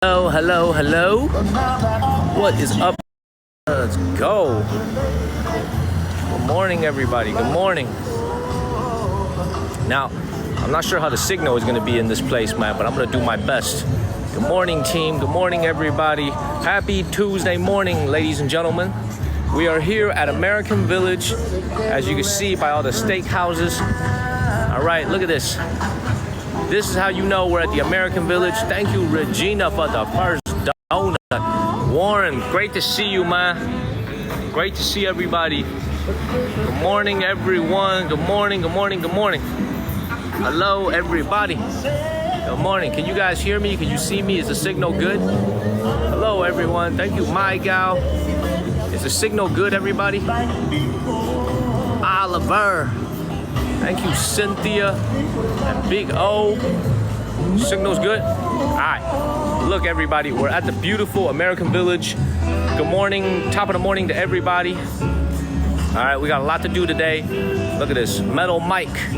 Hello, hello, hello. What is up? Let's go. Good morning, everybody. Good morning. Now, I'm not sure how the signal is going to be in this place, man, but I'm going to do my best. Good morning, team. Good morning, everybody. Happy Tuesday morning, ladies and gentlemen. We are here at American Village, as you can see by all the steak houses. All right, look at this. This is how you know we're at the American Village. Thank you, Regina, for the first donut. Warren, great to see you, man. Great to see everybody. Good morning, everyone. Good morning, good morning, good morning. Hello, everybody. Good morning. Can you guys hear me? Can you see me? Is the signal good? Hello, everyone. Thank you, my gal. Is the signal good, everybody? Oliver. Thank you, Cynthia and Big O. Signal's good? All right. Look, everybody, we're at the beautiful American Village. Good morning, top of the morning to everybody. All right, we got a lot to do today. Look at this, Metal Mike.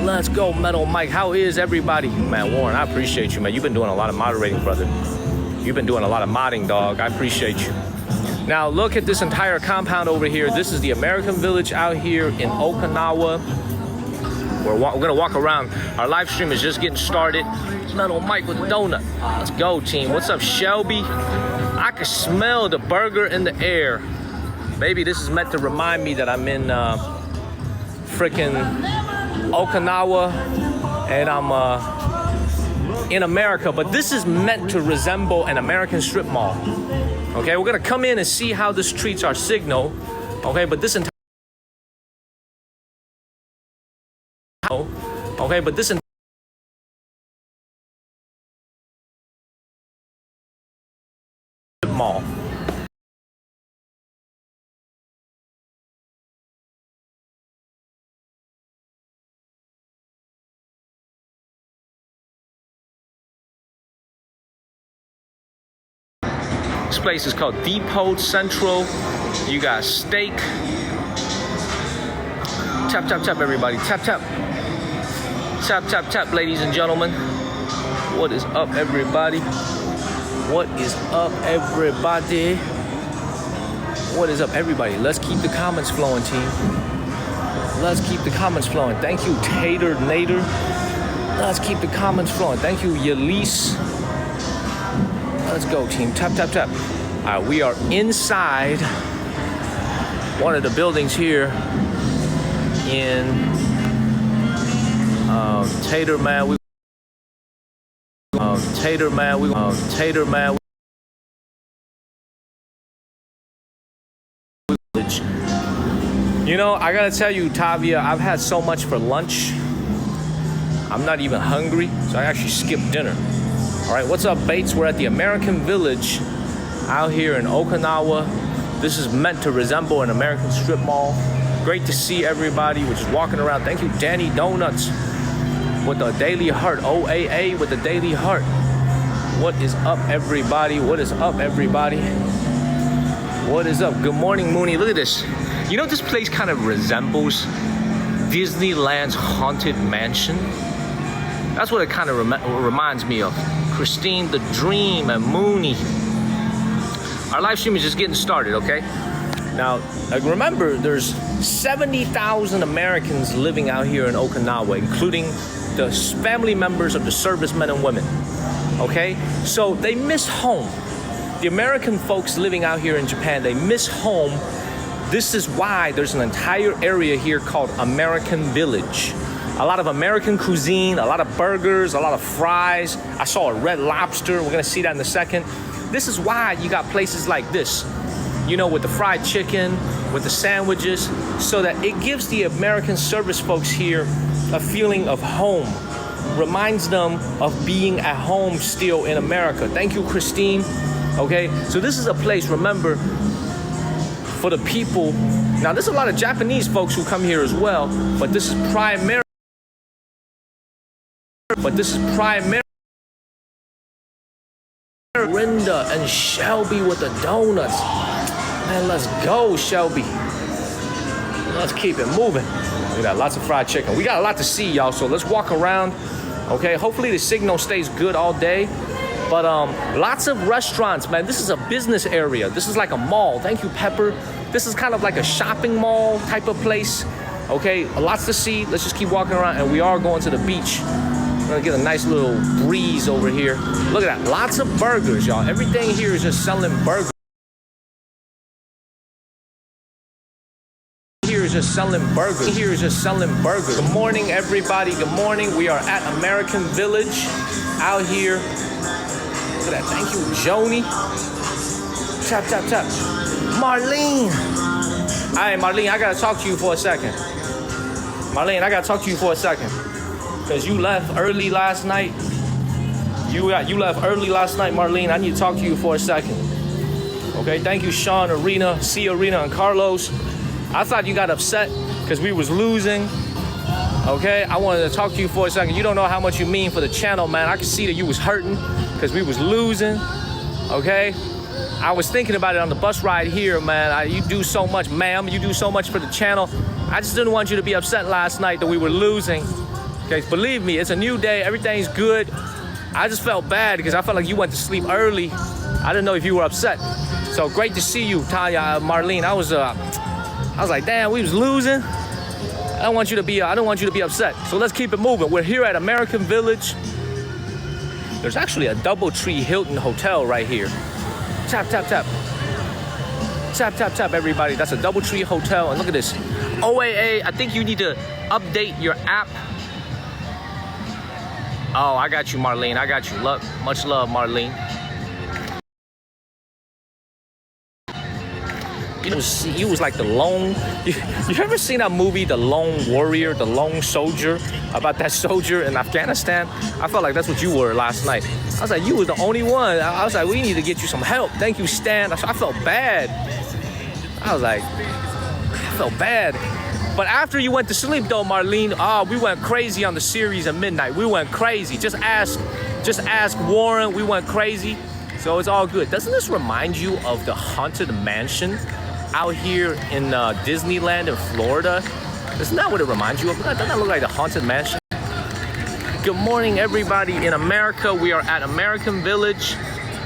Let's go, Metal Mike. How is everybody? Man, Warren, I appreciate you, man. You've been doing a lot of moderating, brother. You've been doing a lot of modding, dog. I appreciate you. Now, look at this entire compound over here. This is the American Village out here in Okinawa. We're gonna walk around. Our live stream is just getting started. Metal Mike with the donut. Let's go, team. What's up, Shelby? I can smell the burger in the air. Maybe this is meant to remind me that I'm in freaking Okinawa and I'm in America, but this is meant to resemble an American strip mall. Okay, we're gonna come in and see how this treats our signal. Okay, but this entire mall. This place is called Depot Central. You got steak. Tap, tap, tap, everybody. Tap, tap. Tap, tap, tap, ladies and gentlemen. What is up, everybody? What is up, everybody? What is up, everybody? Let's keep the comments flowing, team. Let's keep the comments flowing. Thank you, Tater Nader. Let's keep the comments flowing. Thank you, Yelise. Let's go, team. Tap, tap, tap. All right, we are inside one of the buildings here in Tater Man. Tater Man. You know, I gotta tell you, Tavia, I've had so much for lunch. I'm not even hungry, so I actually skipped dinner. All right, what's up, Bates? We're at the American Village out here in Okinawa. This is meant to resemble an American strip mall. Great to see everybody. We're just walking around. Thank you, Danny Donuts, with the daily heart. OAA with the daily heart. What is up, everybody? What is up, everybody? What is up? Good morning, Mooney. Look at this. You know, this place kind of resembles Disneyland's Haunted Mansion. That's what it kind of reminds me of. Christine the Dream and Mooney. Our live stream is just getting started, okay? Now, remember, there's 70,000 Americans living out here in Okinawa, including the family members of the servicemen and women, okay? So they miss home. The American folks living out here in Japan, they miss home. This is why there's an entire area here called American Village. A lot of American cuisine, a lot of burgers, a lot of fries. I saw a Red Lobster. We're gonna see that in a second. This is why you got places like this, you know, with the fried chicken, with the sandwiches, so that it gives the American service folks here a feeling of home. Reminds them of being at home still in America. Thank you, Christine. Okay, so this is a place, remember, for the people. Now, there's a lot of Japanese folks who come here as well, but this is primarily Brenda and Shelby with the donuts. Man, let's go, Shelby. Let's keep it moving. We got lots of fried chicken. We got a lot to see, y'all, so let's walk around. Okay, hopefully the signal stays good all day. But lots of restaurants, man. This is a business area. This is like a mall. Thank you, Pepper. This is kind of like a shopping mall type of place. Okay, lots to see. Let's just keep walking around, and we are going to the beach. We're gonna get a nice little breeze over here. Look at that, lots of burgers, y'all. Everything here is just selling burgers. Here is just selling burgers. Here is just selling burgers. Good morning, everybody. Good morning. We are at American Village out here. Look at that. Thank you, Joni. Tap, tap, tap. Marlene. All right, Marlene, I gotta talk to you for a second. Marlene, I gotta talk to you for a second. Because you left early last night. You left early last night, Marlene. I need to talk to you for a second. Okay, thank you, Sean, Arena, C, Arena, and Carlos. I thought you got upset because we was losing. Okay, I wanted to talk to you for a second. You don't know how much you mean for the channel, man. I could see that you was hurting because we was losing. Okay, I was thinking about it on the bus ride here, man. You do so much, ma'am. You do so much for the channel. I just didn't want you to be upset last night that we were losing. Okay, believe me, it's a new day. Everything's good. I just felt bad because I felt like you went to sleep early. I didn't know if you were upset. So great to see you, Tanya, Marlene. I was like, damn, we was losing. I don't want you to be upset. So let's keep it moving. We're here at American Village. There's actually a DoubleTree Hilton Hotel right here. Tap, tap, tap. Tap, tap, tap, everybody. That's a DoubleTree Hotel. And look at this. OAA, I think you need to update your app. Oh, I got you, Marlene. I got you. Much love, Marlene. You was like the lone. You ever seen that movie, The Lone Warrior, The Lone Soldier, about that soldier in Afghanistan? I felt like that's what you were last night. I was like, you were the only one. I was like, we need to get you some help. Thank you, Stan. I felt bad. I was like, I felt bad. But after you went to sleep, though, Marlene, we went crazy on the series at midnight. We went crazy. Just ask Warren. We went crazy. So it's all good. Doesn't this remind you of the Haunted Mansion out here in Disneyland in Florida? Isn't that what it reminds you of? Doesn't that look like the Haunted Mansion? Good morning, everybody in America. We are at American Village.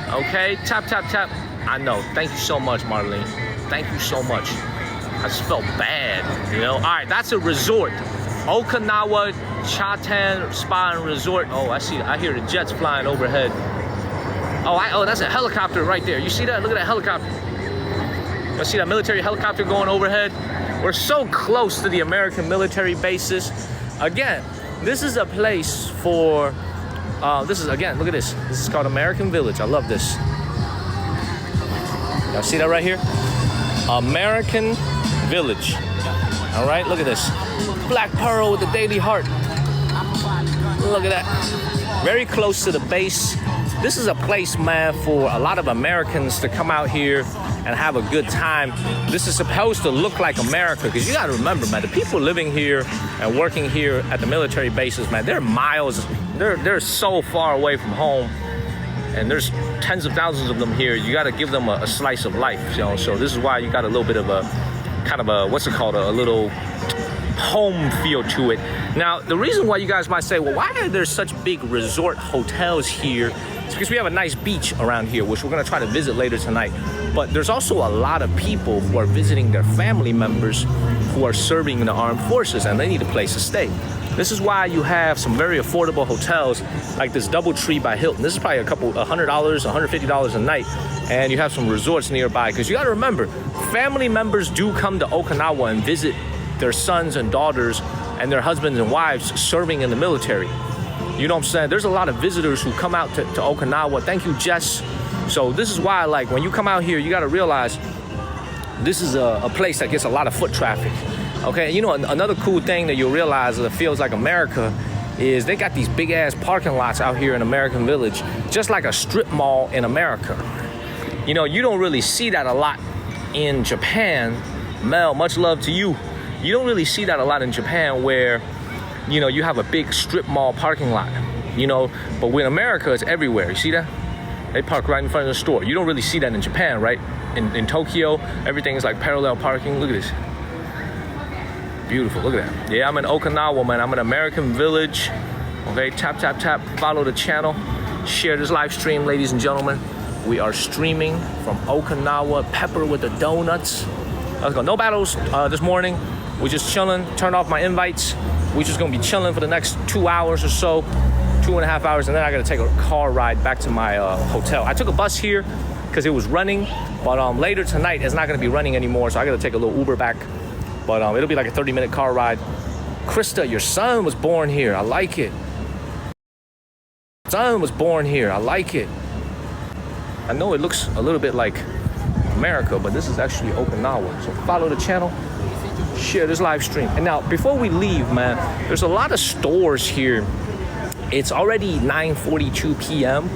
Okay, tap, tap, tap. I know. Thank you so much, Marlene. Thank you so much. I just felt bad, you know? All right, that's a resort. Okinawa Chatan Spa and Resort. Oh, I hear the jets flying overhead. Oh, that's a helicopter right there. You see that? Look at that helicopter. You see that military helicopter going overhead? We're so close to the American military bases. Again, this is a place for, look at this. This is called American Village. I love this. Y'all see that right here? American Village. All right, look at this. Black Pearl with the Daily Heart. Look at that. Very close to the base. This is a place, man, for a lot of Americans to come out here and have a good time. This is supposed to look like America, because you gotta remember, man, the people living here and working here at the military bases, man, they're miles, they're so far away from home, and there's tens of thousands of them here. You gotta give them a slice of life, you know. So this is why you got a little bit of a kind of a, what's it called, a little home feel to it. Now, the reason why you guys might say, well, why are there such big resort hotels here? It's because we have a nice beach around here, which we're gonna try to visit later tonight. But there's also a lot of people who are visiting their family members who are serving in the armed forces, and they need a place to stay. This is why you have some very affordable hotels like this DoubleTree by Hilton. This is probably $100, $150 a night, and you have some resorts nearby. Because you got to remember, family members do come to Okinawa and visit their sons and daughters and their husbands and wives serving in the military. You know what I'm saying? There's a lot of visitors who come out to Okinawa. Thank you, Jess. So this is why, like, when you come out here, you got to realize this is a place that gets a lot of foot traffic. Okay, you know, another cool thing that you'll realize that feels like America is they got these big ass parking lots out here in American Village, just like a strip mall in America. You know, you don't really see that a lot in Japan. Mel, much love to you. You don't really see that a lot in Japan where, you know, you have a big strip mall parking lot, you know, but in America, it's everywhere. You see that? They park right in front of the store. You don't really see that in Japan, right? In Tokyo, everything is like parallel parking. Look at this. Beautiful, look at that. Yeah, I'm in Okinawa, man. I'm in American Village. Okay, tap, tap, tap, follow the channel. Share this live stream, ladies and gentlemen. We are streaming from Okinawa. Pepper with the donuts. Let's go. No battles this morning. We're just chilling. Turn off my invites. We're just gonna be chilling for the next 2 hours or so, 2.5 hours, and then I gotta take a car ride back to my hotel. I took a bus here because it was running, but later tonight it's not gonna be running anymore, so I gotta take a little Uber back. But it'll be like a 30-minute car ride. Krista, your son was born here. I like it. Son was born here. I like it. I know it looks a little bit like America, but this is actually Okinawa. So follow the channel, share this live stream. And now, before we leave, man, there's a lot of stores here. It's already 9:42 p.m.,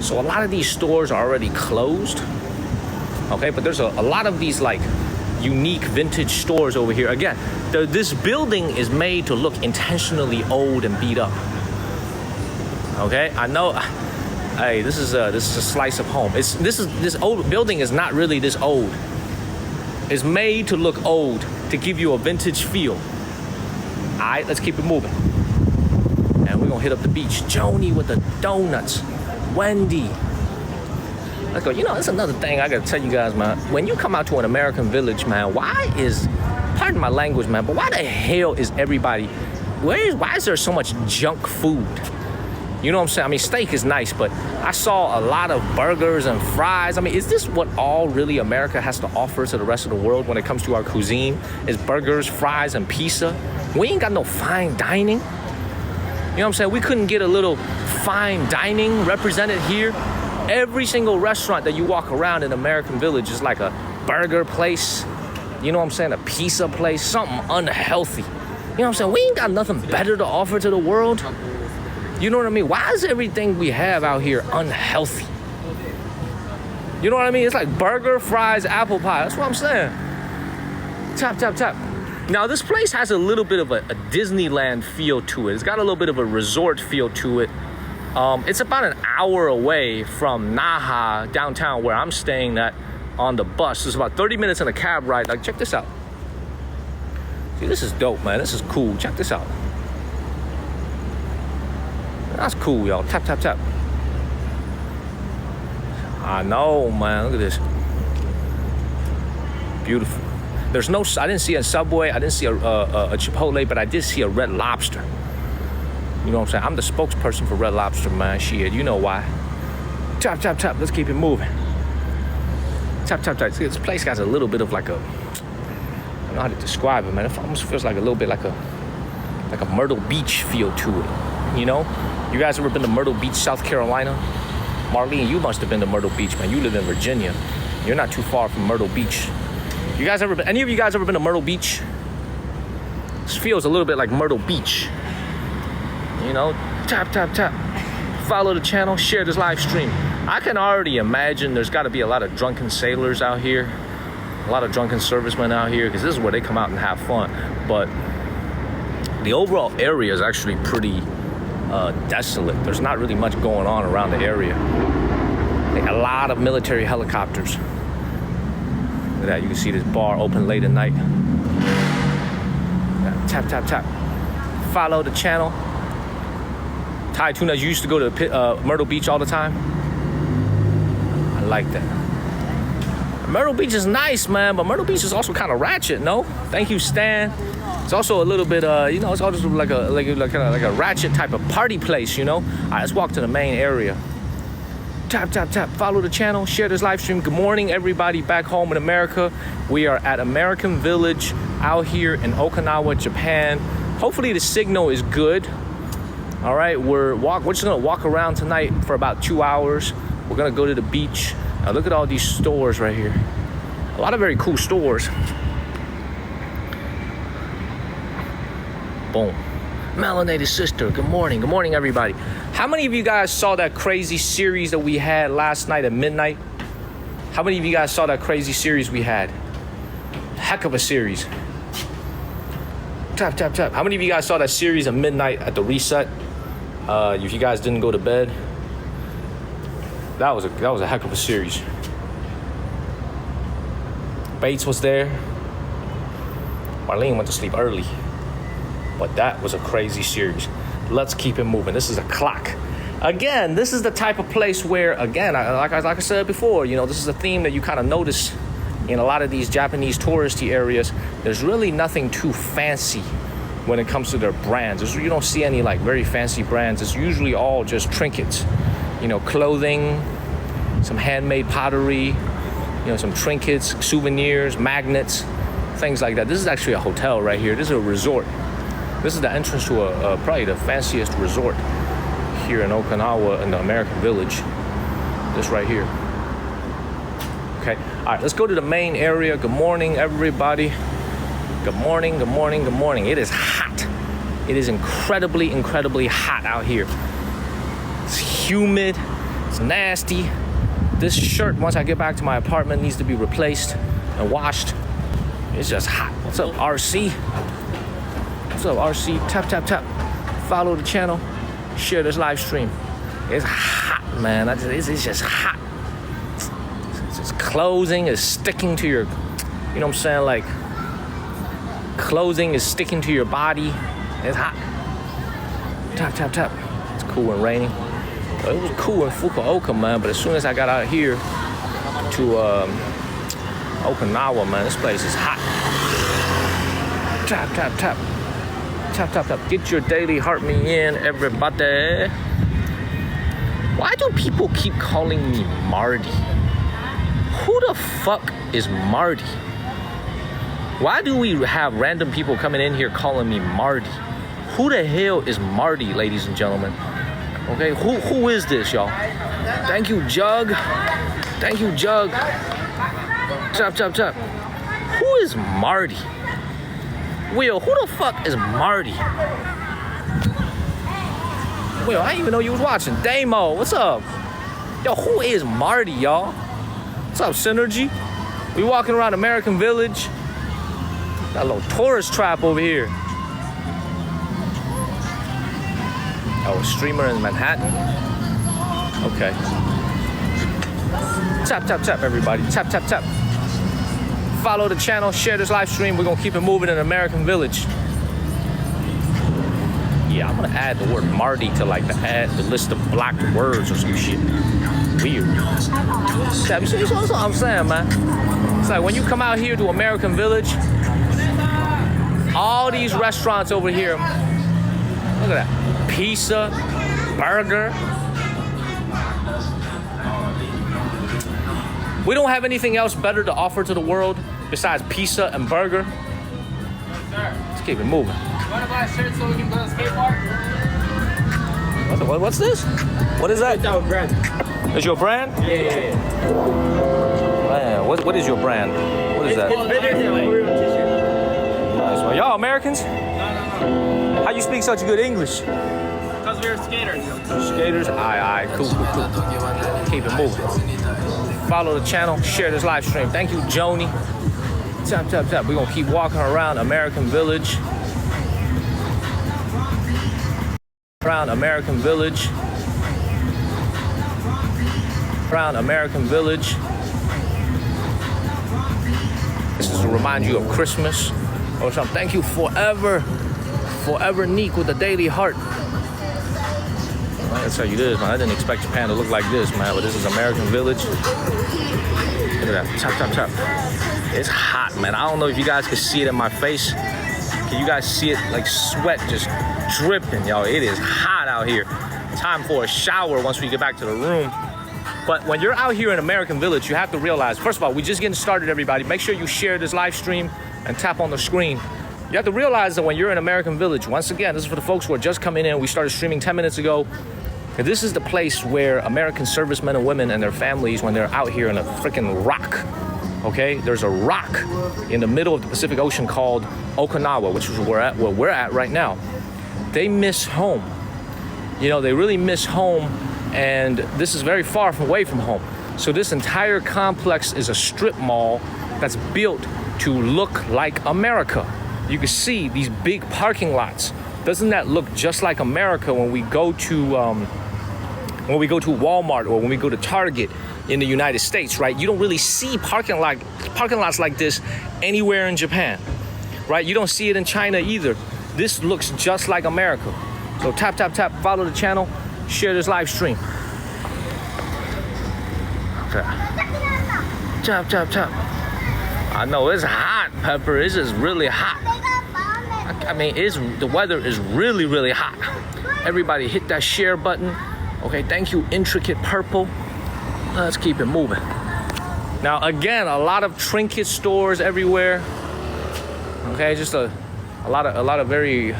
so a lot of these stores are already closed. Okay, but there's a lot of these like unique vintage stores over here. Again, this building is made to look intentionally old and beat up. Okay, I know. Hey, this is a slice of home. This old building is not really this old. It's made to look old to give you a vintage feel. All right, let's keep it moving. And we're gonna hit up the beach. Joni with the donuts. Wendy. Let's go. You know, that's another thing I gotta tell you guys, man. When you come out to an American village, man, pardon my language, man, but why the hell is everybody, why is there so much junk food? You know what I'm saying? I mean, steak is nice, but I saw a lot of burgers and fries. I mean, is this what all really America has to offer to the rest of the world when it comes to our cuisine? Is burgers, fries, and pizza? We ain't got no fine dining. You know what I'm saying? We couldn't get a little fine dining represented here. Every single restaurant that you walk around in American Village is like a burger place. You know what I'm saying? A pizza place, something unhealthy. You know what I'm saying? We ain't got nothing better to offer to the world. You know what I mean? Why is everything we have out here unhealthy? You know what I mean? It's like burger, fries, apple pie. That's what I'm saying. Tap, tap, tap. Now, this place has a little bit of a Disneyland feel to it. It's got a little bit of a resort feel to it. It's about an hour away from Naha, downtown, where I'm staying at on the bus. It's about 30 minutes in a cab ride. Like, check this out. See, this is dope, man. This is cool. Check this out. That's cool, y'all. Tap, tap, tap. I know, man. Look at this. Beautiful. There's no, I didn't see a Subway. I didn't see a Chipotle, but I did see a Red Lobster. You know what I'm saying? I'm the spokesperson for Red Lobster, man. Shit, you know why. Tap, tap, tap. Let's keep it moving. Tap, tap, tap. See, this place has a little bit of like a, I don't know how to describe it, man. It almost feels like a little bit like a Myrtle Beach feel to it, you know? You guys ever been to Myrtle Beach, South Carolina? Marlene, you must have been to Myrtle Beach, man. You live in Virginia. You're not too far from Myrtle Beach. You guys ever been, any of you guys ever been to Myrtle Beach? This feels a little bit like Myrtle Beach. You know, tap, tap, tap. Follow the channel, share this live stream. I can already imagine there's got to be a lot of drunken sailors out here, a lot of drunken servicemen out here, because this is where they come out and have fun. But the overall area is actually pretty desolate. There's not really much going on around the area. Like a lot of military helicopters. Look at that, you can see this bar open late at night. Yeah, tap, tap, tap. Follow the channel. Thai Tuna, you used to go to Myrtle Beach all the time? I like that. Myrtle Beach is nice, man, but Myrtle Beach is also kind of ratchet, no? Thank you, Stan. It's also a little bit, you know, it's also like a ratchet type of party place, you know? All right, let's walk to the main area. Tap, tap, tap. Follow the channel, share this live stream. Good morning, everybody back home in America. We are at American Village out here in Okinawa, Japan. Hopefully the signal is good. All right, we're just gonna walk around tonight for about 2 hours. We're gonna go to the beach. Now look at all these stores right here. A lot of very cool stores. Boom. Melanated sister, good morning. Good morning, everybody. How many of you guys saw that crazy series that we had last night at midnight? How many of you guys saw that crazy series we had? Heck of a series. Tap, tap, tap. How many of you guys saw that series at midnight at the reset? If you guys didn't go to bed, that was a heck of a series. Bates was there. Marlene went to sleep early. But that was a crazy series. Let's keep it moving. This is a clock. Again, this is the type of place where, again, like I said before, this is a theme that you kind of notice in a lot of these Japanese touristy areas. There's really nothing too fancy when it comes to their brands. You don't see any like very fancy brands. It's usually all just trinkets, clothing, some handmade pottery, some trinkets, souvenirs, magnets, things like that. This is actually a hotel right here. This is a resort. This is the entrance to probably the fanciest resort here in Okinawa in the American Village. This right here. Okay, all right, let's go to the main area. Good morning, everybody. Good morning, good morning, good morning. It is hot. It is incredibly, incredibly hot out here. It's humid, it's nasty. This shirt, once I get back to my apartment, needs to be replaced and washed. It's just hot. What's up, RC? What's up, RC? Tap, tap, tap. Follow the channel. Share this live stream. It's hot, man. It's just hot. It's just clothing is sticking to your, what I'm saying? Like, clothing is sticking to your body. It's hot. Tap, tap, tap. It's cool and raining. It was cool in Fukuoka, man, but as soon as I got out here to Okinawa, man, this place is hot. Tap, tap, tap. Tap, tap, tap. Get your daily heart me in, everybody. Why do people keep calling me Marty? Who the fuck is Marty? Why do we have random people coming in here calling me Marty? Who the hell is Marty, ladies and gentlemen? Okay, who is this, y'all? Thank you, Jug. Thank you, Jug. Chop, chop, chop. Who is Marty? Will, who the fuck is Marty? Will, I didn't even know you was watching. Damo, what's up? Yo, who is Marty, y'all? What's up, Synergy? We walking around American Village. Got a little tourist trap over here. Oh, a streamer in Manhattan? Okay. Tap, tap, tap, everybody. Tap, tap, tap. Follow the channel, share this live stream. We're gonna keep it moving in American Village. Yeah, I'm gonna add the word Marty to like the list of blocked words or some shit. Weird. Yeah, you see what I'm saying, man? It's like when you come out here to American Village, all these restaurants over here, look at that. Pizza, burger. We don't have anything else better to offer to the world besides pizza and burger. Let's keep it moving. You want to buy a shirt so we can go to the skate park? What's this? What is that? It's our brand. Is your brand? Yeah. Man, what is your brand? What is that? It's better than Oreo t-shirt. Nice one. Y'all Americans? No. How you speak such good English? Because we're skaters. Skaters? Aye. Cool. Keep it moving. Follow the channel, share this live stream. Thank you, Joni. Tap, tap, tap. We're gonna keep walking around American Village. Around American Village. Around American Village. This is to remind you of Christmas or something. Thank you forever Neek with the daily heart. That's how you do this, man. I didn't expect Japan to look like this, man, but this is American Village. Look at that, tap, tap, tap. It's hot, man. I don't know if you guys can see it in my face. Can you guys see it, like sweat just dripping, y'all? It is hot out here. Time for a shower once we get back to the room. But when you're out here in American Village, you have to realize, first of all, we're just getting started, everybody. Make sure you share this live stream and tap on the screen. You have to realize that when you're in American Village, once again, this is for the folks who are just coming in. We started streaming 10 minutes ago. This is the place where American servicemen and women and their families, when they're out here in a freaking rock, okay? There's a rock in the middle of the Pacific Ocean called Okinawa, which is where we're at right now. They miss home. They really miss home, and this is very far away from home. So this entire complex is a strip mall that's built to look like America. You can see these big parking lots. Doesn't that look just like America when we go to Walmart or when we go to Target in the United States, right? You don't really see parking lots like this anywhere in Japan, right? You don't see it in China either. This looks just like America. So tap, tap, tap, follow the channel, Share this live stream. Okay. Chop, chop, chop. I know it's hot, Pepper. It's just really hot. I mean, the weather is really, really hot. Everybody hit that share button. Okay, thank you, Intricate Purple. Let's keep it moving. Now, again, a lot of trinket stores everywhere. Okay, just a lot of very,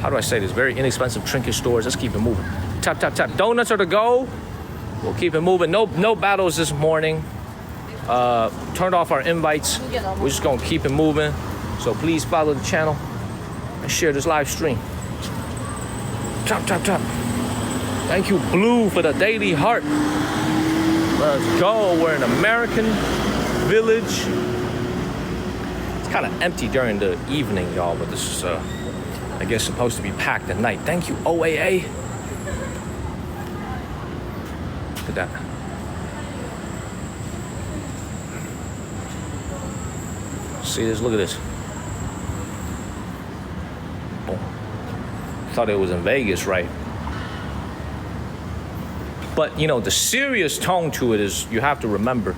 how do I say this? Very inexpensive trinket stores. Let's keep it moving. Tap, tap, tap. Donuts are to go. We'll keep it moving. No battles this morning. Turned off our invites. We're just gonna keep it moving. So please follow the channel and share this live stream. Tap, tap, tap. Thank you, Blue, for the daily heart. Let's go. We're in American Village. It's kind of empty during the evening, y'all, but this is, I guess, supposed to be packed at night. Thank you, OAA. Look at that. See this? Look at this. Oh. Thought it was in Vegas, right? But, you know, the serious tone to it is you have to remember,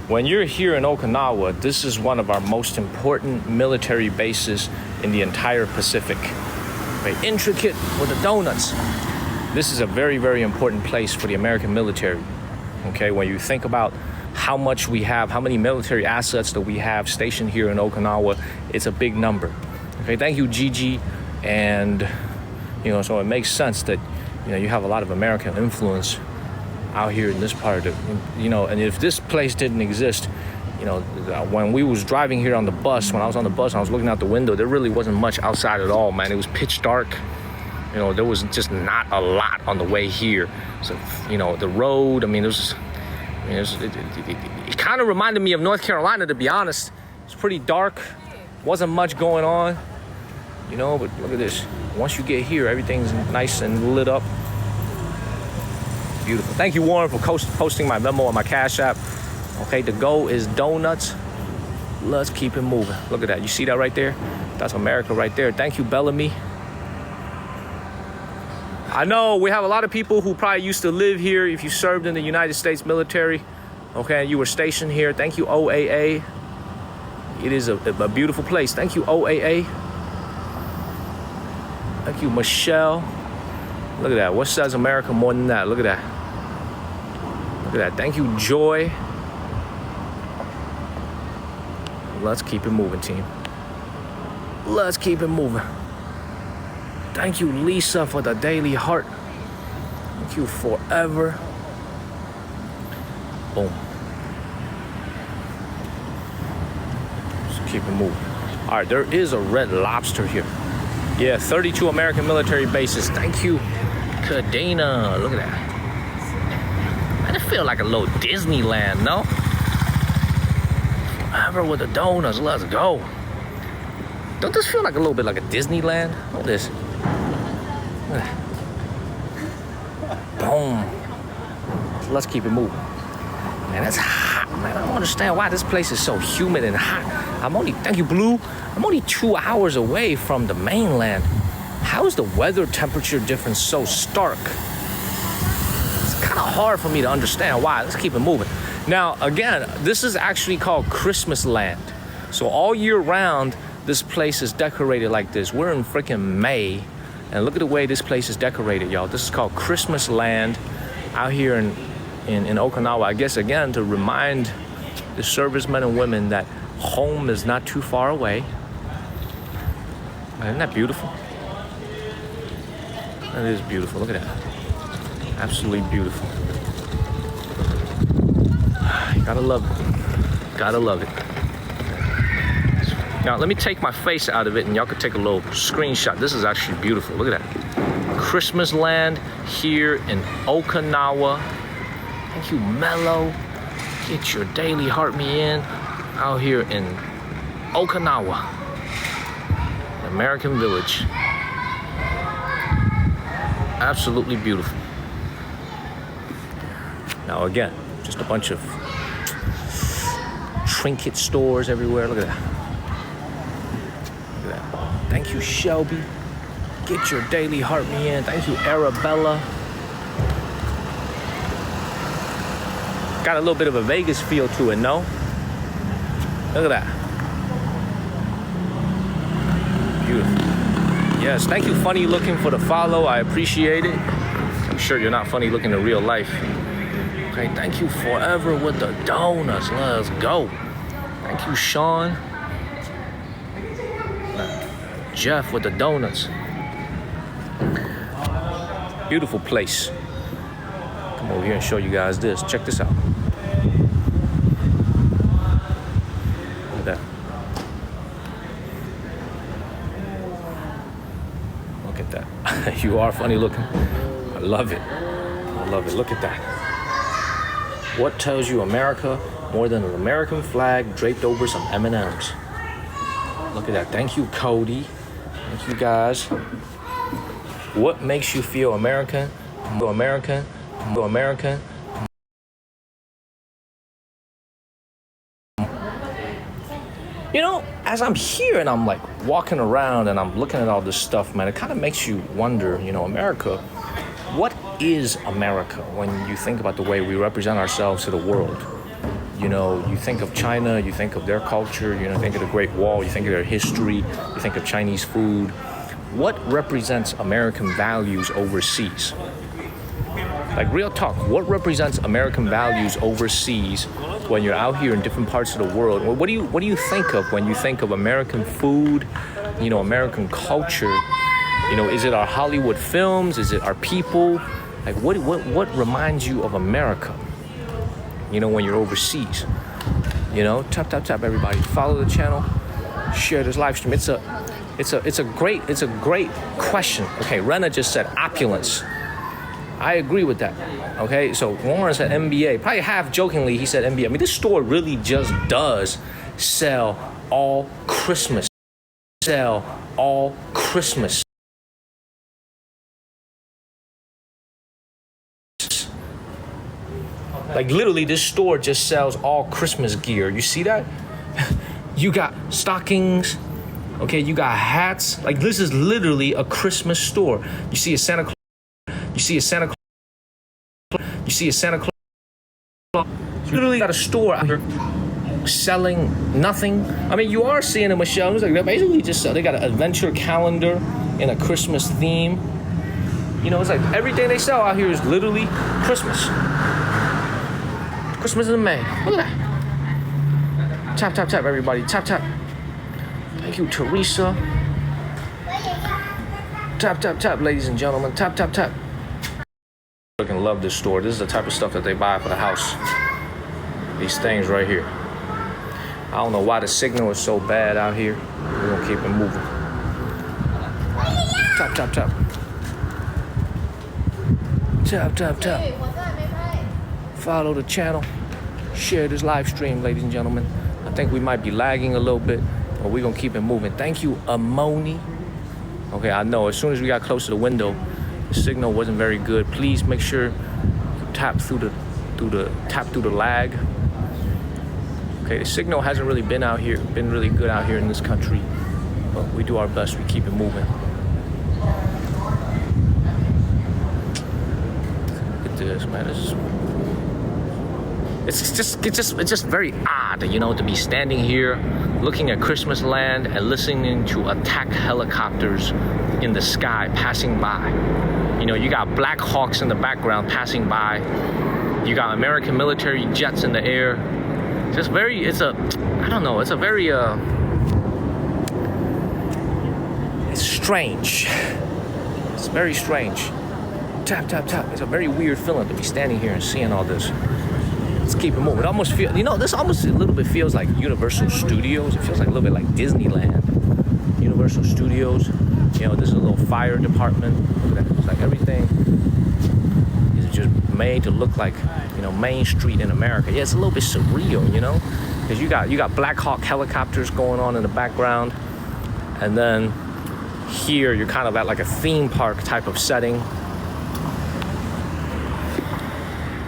when you're here in Okinawa, this is one of our most important military bases in the entire Pacific. Right? Intricate with the donuts. This is a very, very important place for the American military. Okay, when you think about how much we have, how many military assets that we have stationed here in Okinawa, it's a big number. Okay, thank you, Gigi. And, you know, so it makes sense that, you know, you have a lot of American influence out here in this part of the, you know, and if this place didn't exist, you know, when we was driving here on the bus, when I was on the bus and I was looking out the window, there really wasn't much outside at all, man. It was pitch dark. You know, there was just not a lot on the way here. So, you know, the road, I mean, it kind of reminded me of North Carolina, to be honest. It's pretty dark. Wasn't much going on, you know, but look at this. Once you get here, everything's nice and lit up. Beautiful. Thank you, Warren, for posting my memo on my Cash App. Okay, the goal is donuts. Let's keep it moving. Look at that. You see that right there? That's America right there. Thank you, Bellamy. I know we have a lot of people who probably used to live here if you served in the United States military. Okay, you were stationed here. Thank you, OAA. It is a beautiful place. Thank you, OAA. Thank you, Michelle. Look at that. What says America more than that? Look at that. Look at that. Thank you, Joy. Let's keep it moving, team. Let's keep it moving. Thank you, Lisa, for the daily heart. Thank you, Forever. Boom. Let's keep it moving. All right, there is a Red Lobster here. Yeah, 32 American military bases. Thank you, Kadena. Look at that. Man, it feels like a little Disneyland, no? Forever with the donuts. Let's go. Don't this feel like a little bit like a Disneyland? Look at this. Boom. Let's keep it moving. Man, that's hot, man. I don't understand why this place is so humid and hot. Thank you, Blue. I'm only 2 hours away from the mainland. How is the weather temperature difference so stark? It's kind of hard for me to understand why. Let's keep it moving. Now, again, this is actually called Christmas Land. So all year round, this place is decorated like this. We're in freaking May, and look at the way this place is decorated, y'all. This is called Christmas Land out here in Okinawa. I guess, again, to remind the servicemen and women that home is not too far away. Isn't that beautiful? That is beautiful. Look at that. Absolutely beautiful. You gotta love it. Gotta love it. Now, let me take my face out of it and y'all can take a little screenshot. This is actually beautiful. Look at that. Christmas Land here in Okinawa. Thank you, Mello. Get your daily heart me in. Out here in Okinawa. American Village. Absolutely beautiful. Now again, just a bunch of trinket stores everywhere. Look at that. Look at that. Thank you, Shelby. Get your daily heart me in. Thank you, Arabella. Got a little bit of a Vegas feel to it, no? Look at that. Beautiful. Yes, thank you, Funny Looking, for the follow. I appreciate it. I'm sure you're not funny looking in real life. Okay, thank you, Forever, with the donuts. Let's go. Thank you, Sean. Jeff with the donuts. Beautiful place. Come over here and show you guys this. Check this out. Look at that. Look at that. You are funny looking. I love it. I love it. Look at that. What tells you America more than an American flag draped over some M&Ms? Look at that. Thank you, Cody. Thank you, guys. What makes you feel American? American? American? You know, as I'm here and I'm like walking around and I'm looking at all this stuff, man, it kind of makes you wonder, you know, America, what is America when you think about the way we represent ourselves to the world? You know, you think of China, you think of their culture, you know, think of the Great Wall, you think of their history, you think of Chinese food. What represents American values overseas? Like, real talk, what represents American values overseas when you're out here in different parts of the world? What do you think of when you think of American food, you know, American culture? You know, is it our Hollywood films? Is it our people? Like, what reminds you of America? You know, when you're overseas. You know, tap, everybody. Follow the channel. Share this live stream. It's a great question. Okay, Rena just said opulence. I agree with that. Okay, so Warren said NBA. Probably half jokingly, he said NBA. I mean, this store really just does sell all Christmas. Sell all Christmas. Like, literally, this store just sells all Christmas gear. You see that? You got stockings. Okay, you got hats. Like, this is literally a Christmas store. You see a Santa Claus. You see a Santa Claus. You see a Santa Claus. You literally got a store out here selling nothing. I mean, you are seeing a Michelle. It's like they basically just sell. They got an adventure calendar in a Christmas theme. You know, it's like everything they sell out here is literally Christmas. Christmas in May. Look at that. Tap, everybody. Tap. Thank you, Teresa. Tap, ladies and gentlemen. Tap. I can love this store. This is the type of stuff that they buy for the house. These things right here. I don't know why the signal is so bad out here. We're gonna keep it moving. Tap. Follow the channel. Share this live stream, ladies and gentlemen. I think we might be lagging a little bit, but we're gonna keep it moving. Thank you, Amoni. Okay, I know, as soon as we got close to the window, the signal wasn't very good. Please make sure you tap through the lag. Okay, the signal hasn't really been really good out here in this country, but we do our best. We keep it moving. Look at this, man. It's just very odd, you know, to be standing here looking at Christmas land and listening to attack helicopters in the sky passing by. You know, you got Black Hawks in the background passing by. You got American military jets in the air. It's very it's strange. It's very strange. Tap. It's a very weird feeling to be standing here and seeing all this. Let's keep it moving. It almost feels, you know, this almost a little bit feels like Universal Studios. It feels like a little bit like Disneyland. Universal Studios. You know, there's a little fire department. Look at that. It's like everything is just made to look like, you know, Main Street in America. Yeah, it's a little bit surreal, you know, because you got Black Hawk helicopters going on in the background, and then here you're kind of at like a theme park type of setting.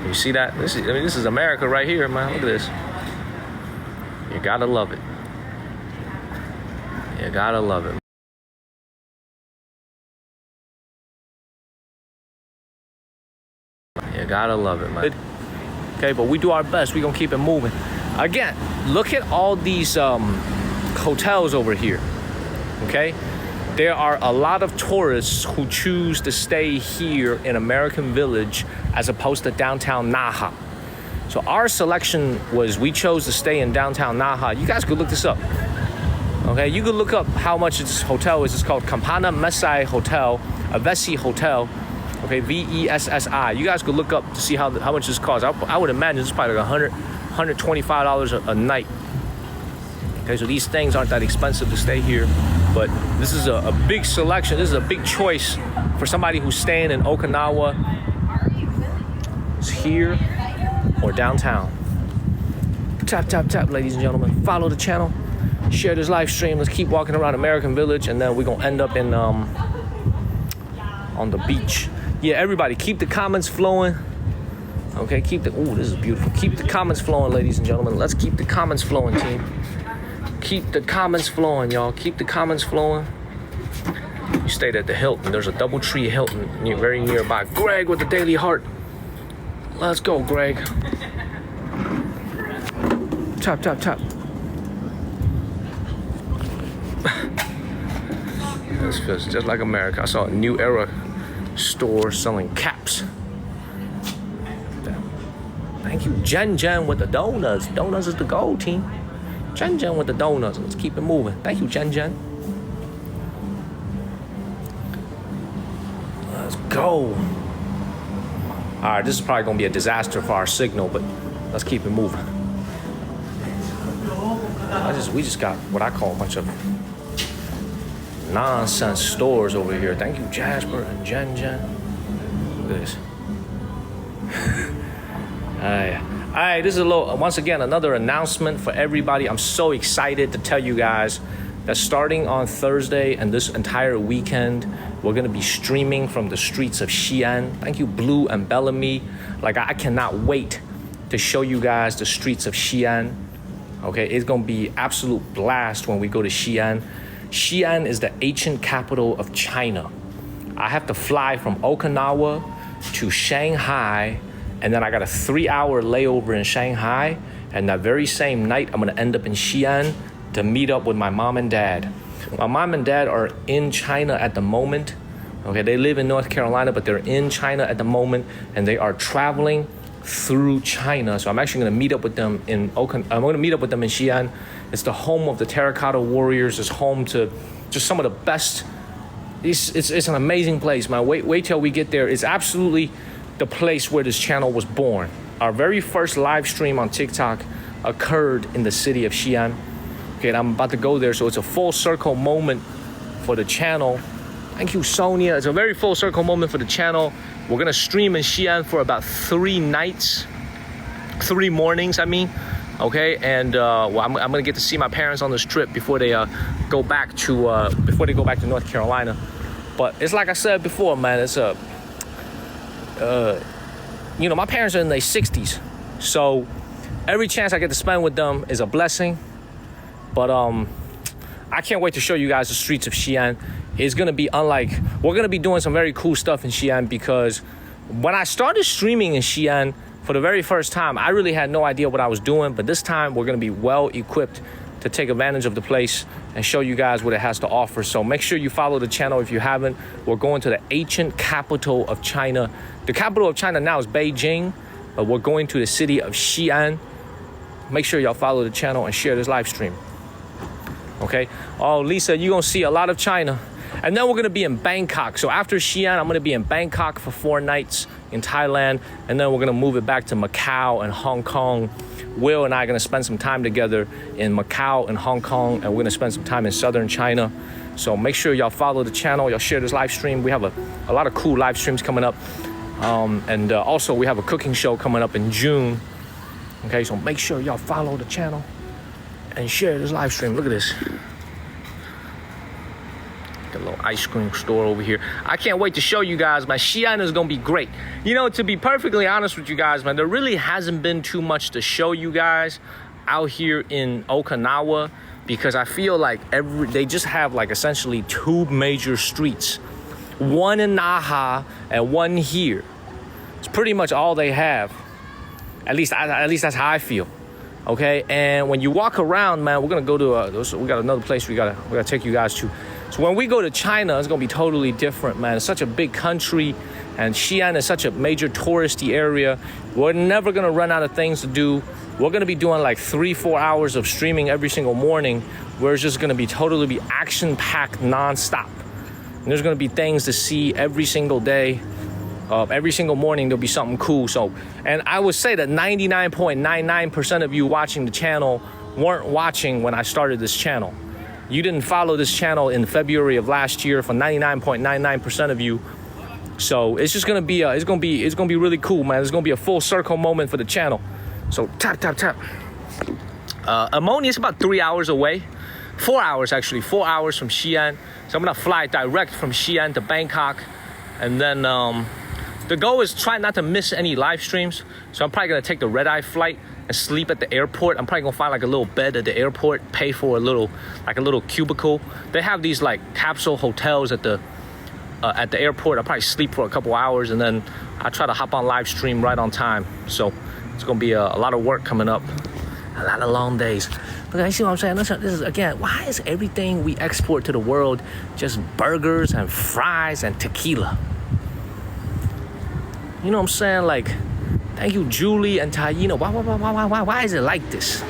You see that? This is America right here, man. Look at this. You gotta love it. You gotta love it. You gotta love it, man. Okay, but we do our best. We're gonna keep it moving. Again, look at all these hotels over here. Okay, there are a lot of tourists who choose to stay here in American Village as opposed to downtown Naha. So our selection was we chose to stay in downtown Naha. You guys could look this up. Okay, you could look up how much this hotel is. It's called Campana Mesai Hotel, a Vessi Hotel. Okay, VESSI. You guys could look up to see how much this costs. I would imagine it's probably like $125 a night. Okay, so these things aren't that expensive to stay here, but this is a big selection. This is a big choice for somebody who's staying in Okinawa. It's here or downtown. Tap, tap, tap, ladies and gentlemen. Follow the channel. Share this live stream. Let's keep walking around American Village, and then we're gonna end up in on the beach. Yeah, everybody, keep the comments flowing. Okay, ooh, this is beautiful. Keep the comments flowing, ladies and gentlemen. Let's keep the comments flowing, team. Keep the comments flowing, y'all. Keep the comments flowing. You stayed at the Hilton. There's a DoubleTree Hilton very nearby. Greg with the Daily Heart. Let's go, Greg. Tap, tap, tap. This feels just like America. I saw a New Era store selling caps. Thank you, Jen with the donuts. Donuts is the goal, team. Jen with the donuts. Let's keep it moving. Thank you, Jen. Let's go. All right, this is probably gonna be a disaster for our signal, but let's keep it moving. We just got what I call a bunch of nonsense stores over here. Thank you, Jasper and Jen. Look at this. All right, this is once again, another announcement for everybody. I'm so excited to tell you guys that starting on Thursday and this entire weekend, we're gonna be streaming from the streets of Xi'an. Thank you, Blue and Bellamy. Like, I cannot wait to show you guys the streets of Xi'an. Okay, it's gonna be absolute blast when we go to Xi'an. Xi'an is the ancient capital of China. I have to fly from Okinawa to Shanghai, and then I got a 3-hour layover in Shanghai, and that very same night, I'm gonna end up in Xi'an to meet up with my mom and dad. My mom and dad are in China at the moment. Okay, they live in North Carolina, but they're in China at the moment, and they are traveling through China. So I'm actually gonna meet up with them in Xi'an. It's the home of the Terracotta Warriors. It's home to just some of the best. It's an amazing place, man. Wait till we get there. It's absolutely the place where this channel was born. Our very first live stream on TikTok occurred in the city of Xi'an. Okay, and I'm about to go there, so it's a full circle moment for the channel. Thank you, Sonia. It's a very full circle moment for the channel. We're gonna stream in Xi'an for about 3 mornings, I mean. Okay, and I'm gonna get to see my parents on this trip before they go back to North Carolina. But it's like I said before, man. It's my parents are in their 60s, so every chance I get to spend with them is a blessing. But I can't wait to show you guys the streets of Xi'an. It's gonna be unlike. We're gonna be doing some very cool stuff in Xi'an, because when I started streaming in Xi'an for the very first time, I really had no idea what I was doing. But this time we're gonna be well equipped to take advantage of the place and show you guys what it has to offer. So make sure you follow the channel if you haven't. We're going to the ancient capital of China. The capital of China now is Beijing, but we're going to the city of Xi'an. Make sure y'all follow the channel and share this live stream. Okay? Oh, Lisa, you're gonna see a lot of China. And then we're gonna be in Bangkok. So after Xi'an, I'm gonna be in Bangkok for 4 nights in Thailand, and then we're gonna move it back to Macau and Hong Kong. Will and I are gonna spend some time together in Macau and Hong Kong, and we're gonna spend some time in southern China. So make sure y'all follow the channel, y'all share this live stream. We have a lot of cool live streams coming up. And also we have a cooking show coming up in June. Okay, so make sure y'all follow the channel and share this live stream. Look at this. The little ice cream store over here. I can't wait to show you guys, man. Xi'an is gonna be great. You know, to be perfectly honest with you guys, man, there really hasn't been too much to show you guys out here in Okinawa, because I feel like they just have like essentially 2 major streets. One in Naha and one here. It's pretty much all they have. At least that's how I feel. Okay, and when you walk around, man, we're gonna go to we got another place we gotta take you guys to. So when we go to China, it's gonna be totally different, man. It's such a big country, and Xi'an is such a major touristy area. We're never gonna run out of things to do. We're gonna be doing like 3-4 hours of streaming every single morning, where it's just gonna be totally action-packed nonstop. And there's gonna be things to see every single day. Every single morning there'll be something cool. So, and I would say that 99.99% of you watching the channel weren't watching when I started this channel. You didn't follow this channel in February of last year for 99.99% of you. So it's just gonna be it's gonna be really cool, man. It's gonna be a full circle moment for the channel. So tap. Ammonia is about 3 hours away. 4 hours actually, 4 hours from Xi'an. So I'm gonna fly direct from Xi'an to Bangkok, and then the goal is try not to miss any live streams. So I'm probably gonna take the red-eye flight and sleep at the airport. I'm probably gonna find like a little bed at the airport, pay for a little cubicle. They have these like capsule hotels at the airport. I'll probably sleep for a couple hours, and then I'll try to hop on live stream right on time. So it's gonna be a lot of work coming up, a lot of long days. But you see what I'm saying? Listen, this is, again, why is everything we export to the world just burgers and fries and tequila? You know what I'm saying? Like, thank you, Julie and Taina. Why is it like this?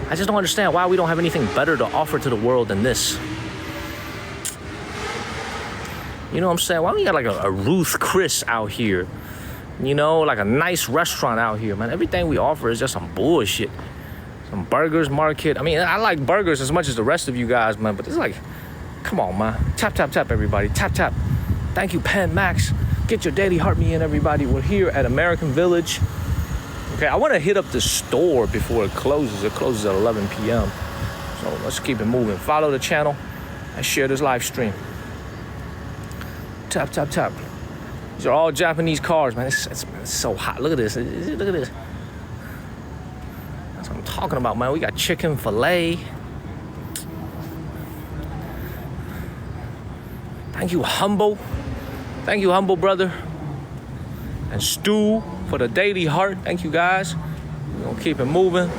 I just don't understand why we don't have anything better to offer to the world than this. You know what I'm saying? Why don't we got like a Ruth Chris out here? You know, like a nice restaurant out here, man. Everything we offer is just some bullshit. Some burgers market. I mean, I like burgers as much as the rest of you guys, man. But it's like, come on, man. Tap, everybody. Tap. Thank you, Pen Max. Get your daily heart me in, everybody. We're here at American Village. Okay, I want to hit up the store before it closes. It closes at 11 p.m. So let's keep it moving. Follow the channel and share this live stream. Tap. These are all Japanese cars, man. It's so hot. Look at this. Look at this. That's what I'm talking about, man. We got chicken filet. Thank you, Humble. Thank you, Humble Brother. And Stu for the daily heart. Thank you, guys. We're gonna keep it moving.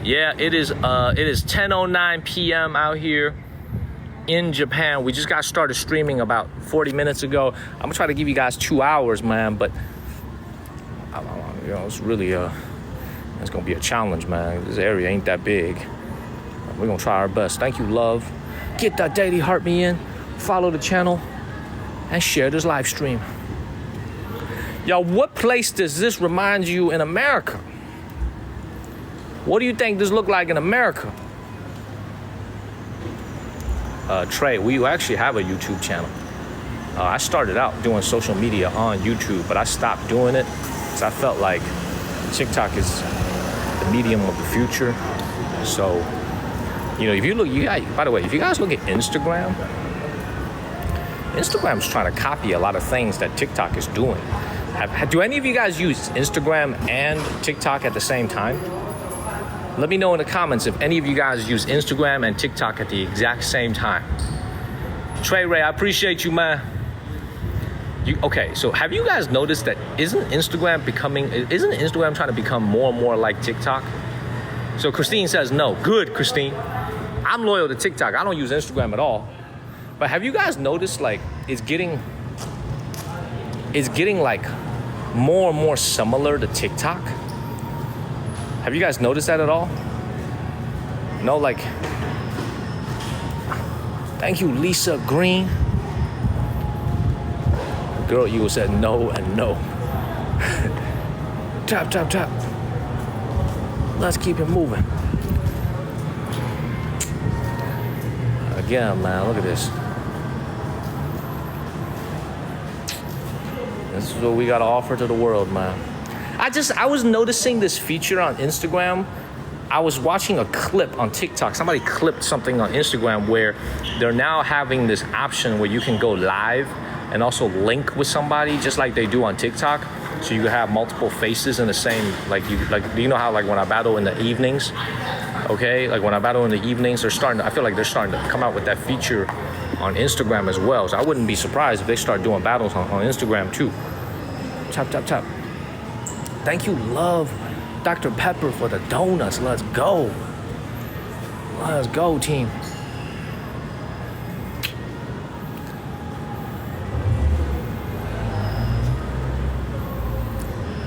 Yeah, it is 10:09 p.m. out here in Japan. We just got started streaming about 40 minutes ago. I'm gonna try to give you guys 2 hours, man, but you know, it's really it's gonna be a challenge, man. This area ain't that big. We're gonna try our best. Thank you, love. Get that daily heart me in, follow the channel, and share this live stream. Y'all, what place does this remind you in America? What do you think this look like in America? Trey, we actually have a YouTube channel. I started out doing social media on YouTube, but I stopped doing it because I felt like TikTok is the medium of the future. So, you know, if you look, by the way, if you guys look at Instagram's trying to copy a lot of things that TikTok is doing. Do any of you guys use Instagram and TikTok at the same time? Let me know in the comments if any of you guys use Instagram and TikTok at the exact same time. Trey Ray, I appreciate you, man. Okay, so have you guys noticed that isn't Instagram trying to become more and more like TikTok? So Christine says no. Good, Christine. I'm loyal to TikTok. I don't use Instagram at all. But have you guys noticed like it's getting like more and more similar to TikTok? Have you guys noticed that at all? No, like, thank you, Lisa Green. Girl, you said no and no. Tap. Let's keep it moving. Again, man, look at this. This is what we got to offer to the world, man. I was noticing this feature on Instagram. I was watching a clip on TikTok. Somebody clipped something on Instagram where they're now having this option where you can go live and also link with somebody just like they do on TikTok. So you can have multiple faces in the same, do you know how like when I battle in the evenings? Okay, like when I battle in the evenings, I feel like they're starting to come out with that feature on Instagram as well. So I wouldn't be surprised if they start doing battles on Instagram too. Tap, tap, tap. Thank you, Love Dr. Pepper, for the donuts. Let's go. Let's go, team.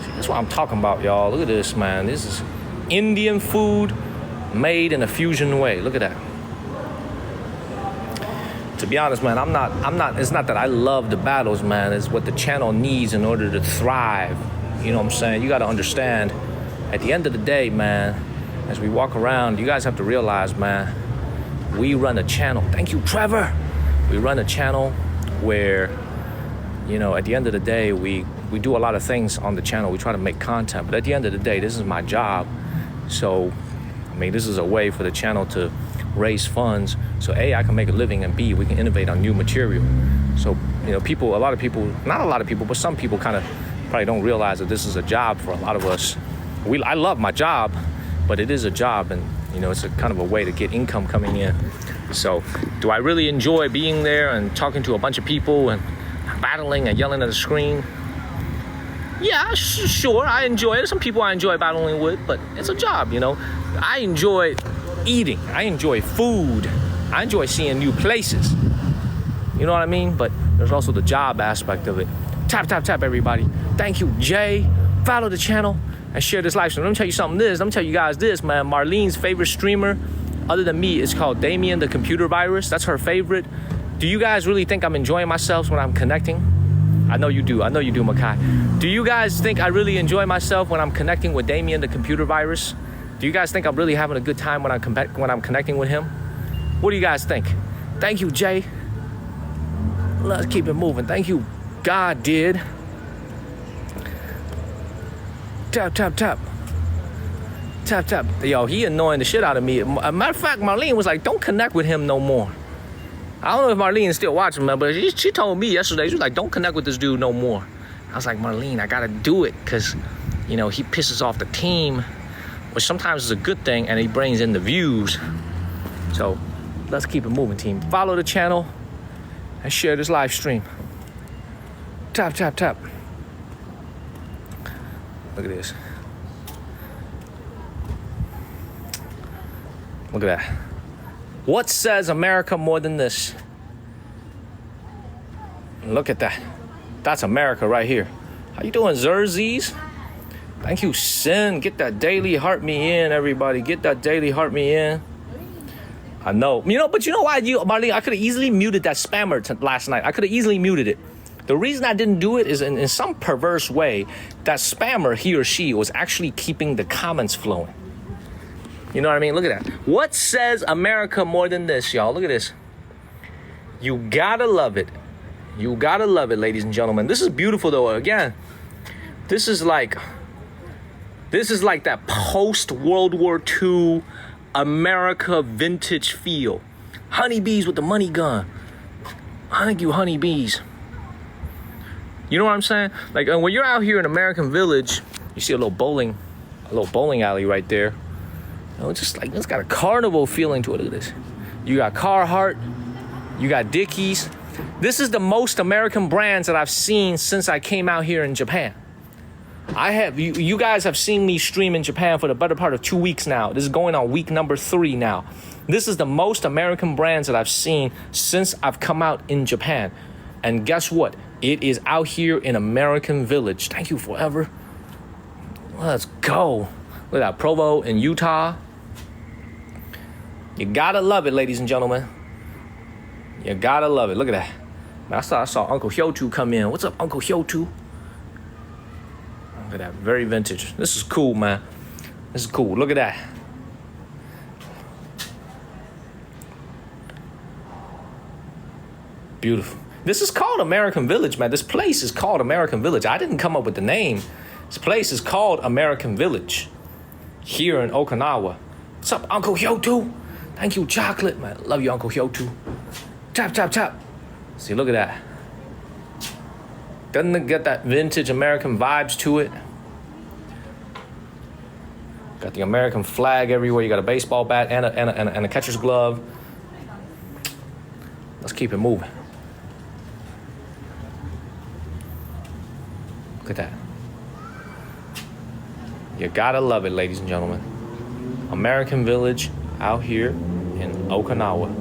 See, that's what I'm talking about, y'all. Look at this, man. This is Indian food made in a fusion way. Look at that. To be honest, man, I'm not, it's not that I love the battles, man. It's what the channel needs in order to thrive. You know what I'm saying? You got to understand, at the end of the day, man, as we walk around, you guys have to realize, man, we run a channel. Thank you, Trevor. We run a channel where, you know, at the end of the day, we do a lot of things on the channel. We try to make content. But at the end of the day, this is my job. So, I mean, this is a way for the channel to raise funds. So A, I can make a living, and B, we can innovate on new material. So, you know, people, a lot of people, not a lot of people, but some people kind of probably don't realize that this is a job for a lot of us. I love my job, but it is a job, and, you know, it's a kind of a way to get income coming in. So do I really enjoy being there and talking to a bunch of people and battling and yelling at the screen? Yeah, sure, I enjoy it. Some people I enjoy battling with, but it's a job, you know. I enjoy eating. I enjoy food. I enjoy seeing new places. You know what I mean? But there's also the job aspect of it. Tap, tap, tap, everybody. Thank you, Jay. Follow the channel and share this live stream. Let me tell you something Let me tell you guys this, man. Marlene's favorite streamer, other than me, is called Damien the Computer Virus. That's her favorite. Do you guys really think I'm enjoying myself when I'm connecting? I know you do. I know you do, Makai. Do you guys think I really enjoy myself when I'm connecting with Damien the Computer Virus? Do you guys think I'm really having a good time when I'm connecting with him? What do you guys think? Thank you, Jay. Let's keep it moving. Thank you, God did. Tap, tap, tap. Tap, tap. Yo, he annoying the shit out of me. A matter of fact, Marlene was like, don't connect with him no more. I don't know if Marlene is still watching, man, but she told me yesterday, she was like, don't connect with this dude no more. I was like, Marlene, I gotta do it, because, you know, he pisses off the team, which sometimes is a good thing, and he brings in the views. So let's keep it moving, team. Follow the channel and share this live stream. Tap, tap, tap. Look at this. Look at that. What says America more than this? Look at that. That's America right here. How you doing, Xerxes? Thank you, Sin. Get that daily heart me in, everybody. Get that daily heart me in. I know. You know, but you know why, Marlene? I could have easily muted that spammer last night. I could have easily muted it. The reason I didn't do it is in some perverse way, that spammer, he or she, was actually keeping the comments flowing. You know what I mean? Look at that. What says America more than this, y'all? Look at this. You gotta love it. You gotta love it, ladies and gentlemen. This is beautiful, though. Again, this is like that post-World War II America vintage feel. Honeybees with the money gun. Thank you, honeybees. You know what I'm saying? Like when you're out here in American Village, you see a little bowling alley right there. You know, just like, it's got a carnival feeling to it. Look at this. You got Carhartt, you got Dickies. This is the most American brands that I've seen since I came out here in Japan. You guys have seen me stream in Japan for the better part of 2 weeks now. This is going on week number 3 now. This is the most American brands that I've seen since I've come out in Japan. And guess what? It is out here in American Village. Thank you, Forever. Let's go. Look at that, Provo in Utah. You gotta love it, ladies and gentlemen. You gotta love it. Look at that. Man, I saw Uncle Hyotu come in. What's up, Uncle Hyotu? Look at that, very vintage. This is cool, man. This is cool. Look at that. Beautiful. This is called American Village, man. This place is called American Village. I didn't come up with the name. This place is called American Village here in Okinawa. What's up, Uncle Hyotu? Thank you, chocolate, man. Love you, Uncle Hyotu. Tap, tap, tap. See, look at that. Doesn't it get that vintage American vibes to it? Got the American flag everywhere. You got a baseball bat and a catcher's glove. Let's keep it moving. Look at that. You gotta love it, ladies and gentlemen. American Village out here in Okinawa.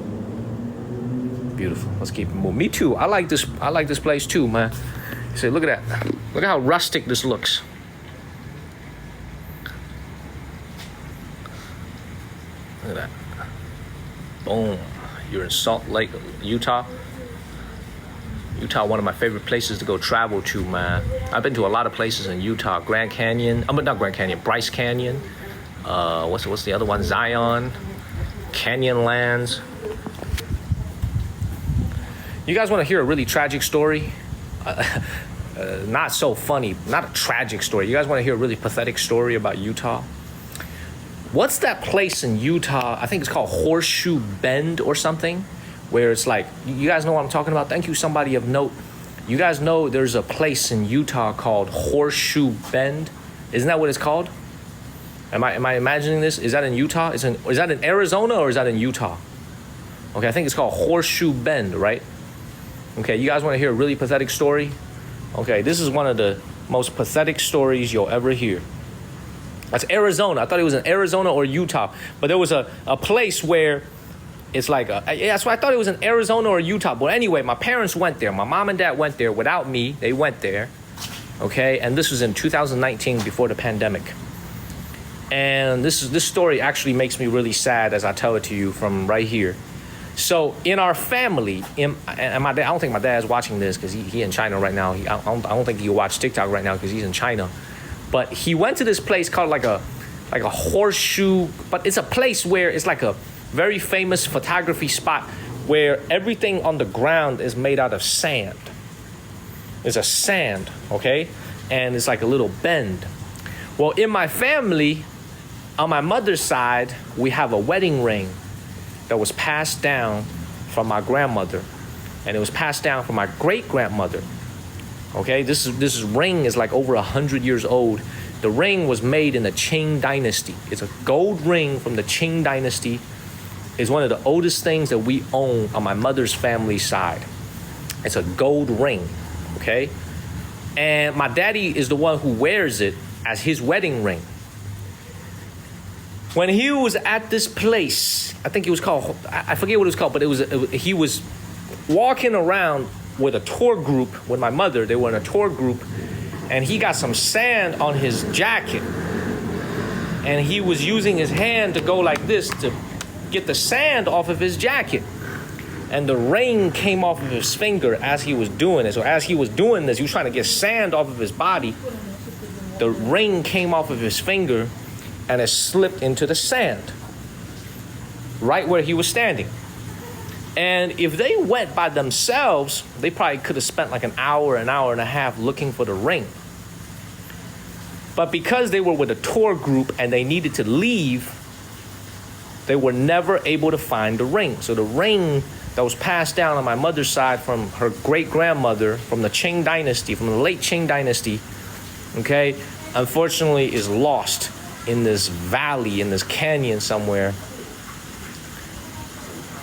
Beautiful. Let's keep it moving. Me too. I like this place too, man. See, look at that. Look at how rustic this looks. Look at that. Boom. You're in Salt Lake, Utah. Utah, one of my favorite places to go travel to, man. I've been to a lot of places in Utah. Grand Canyon. But not Grand Canyon. Bryce Canyon. What's the other one? Zion. Canyonlands. You guys want to hear a really tragic story? Not so funny. Not a tragic story. You guys want to hear a really pathetic story about Utah? What's that place in Utah? I think it's called Horseshoe Bend or something, where it's like, you guys know what I'm talking about? Thank you, somebody of note. You guys know there's a place in Utah called Horseshoe Bend? Isn't that what it's called? Am I imagining this? Is that in Utah? Is that in Arizona or is that in Utah? Okay, I think it's called Horseshoe Bend, right? Okay, you guys want to hear a really pathetic story? Okay, this is one of the most pathetic stories you'll ever hear. That's Arizona. I thought it was in Arizona or Utah. But there was a place where it's like, that's why I thought it was in Arizona or Utah. But anyway, my parents went there. My mom and dad went there without me. They went there. Okay, and this was in 2019 before the pandemic. And this story actually makes me really sad as I tell it to you from right here. So in our family, and my dad, I don't think my dad's watching this because he in China right now. I don't think he'll watch TikTok right now because he's in China. But he went to this place called like a horseshoe, but it's a place where it's like a very famous photography spot where everything on the ground is made out of sand. It's a sand, okay? And it's like a little bend. Well, in my family, on my mother's side, we have a wedding ring that was passed down from my grandmother, and it was passed down from my great-grandmother. Okay, this ring is like over 100 years old. The ring was made in the Qing dynasty. It's a gold ring from the Qing dynasty. It's one of the oldest things that we own on my mother's family side. It's a gold ring, okay? And my daddy is the one who wears it as his wedding ring. When he was at this place, I think it was called, I forget what it was called, but he was walking around with a tour group with my mother. They were in a tour group, and he got some sand on his jacket, and he was using his hand to go like this to get the sand off of his jacket, and the ring came off of his finger as he was doing it. So as he was doing this, he was trying to get sand off of his body. The ring came off of his finger and it slipped into the sand right where he was standing. And if they went by themselves, they probably could have spent like an hour and a half looking for the ring. But because they were with a tour group and they needed to leave, they were never able to find the ring. So the ring that was passed down on my mother's side from her great-grandmother from the Qing dynasty, from the late Qing dynasty, okay, unfortunately is lost in this valley, in this canyon somewhere.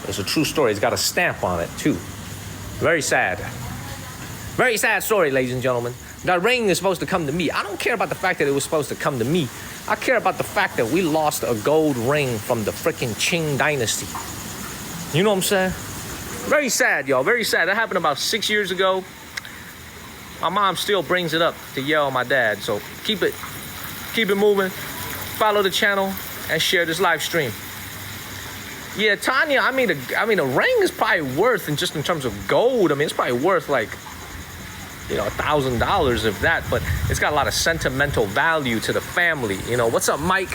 It's a true story. It's got a stamp on it, too. Very sad. Very sad story, ladies and gentlemen. That ring is supposed to come to me. I don't care about the fact that it was supposed to come to me. I care about the fact that we lost a gold ring from the freaking Qing dynasty. You know what I'm saying? Very sad, y'all. Very sad. That happened about 6 years ago. My mom still brings it up to yell at my dad. So keep it moving. Follow the channel and share this live stream. Yeah, Tanya, I mean, a ring is probably worth, and just in terms of gold, I mean, it's probably worth like, $1,000 if that, but it's got a lot of sentimental value to the family. You know, what's up, Mike?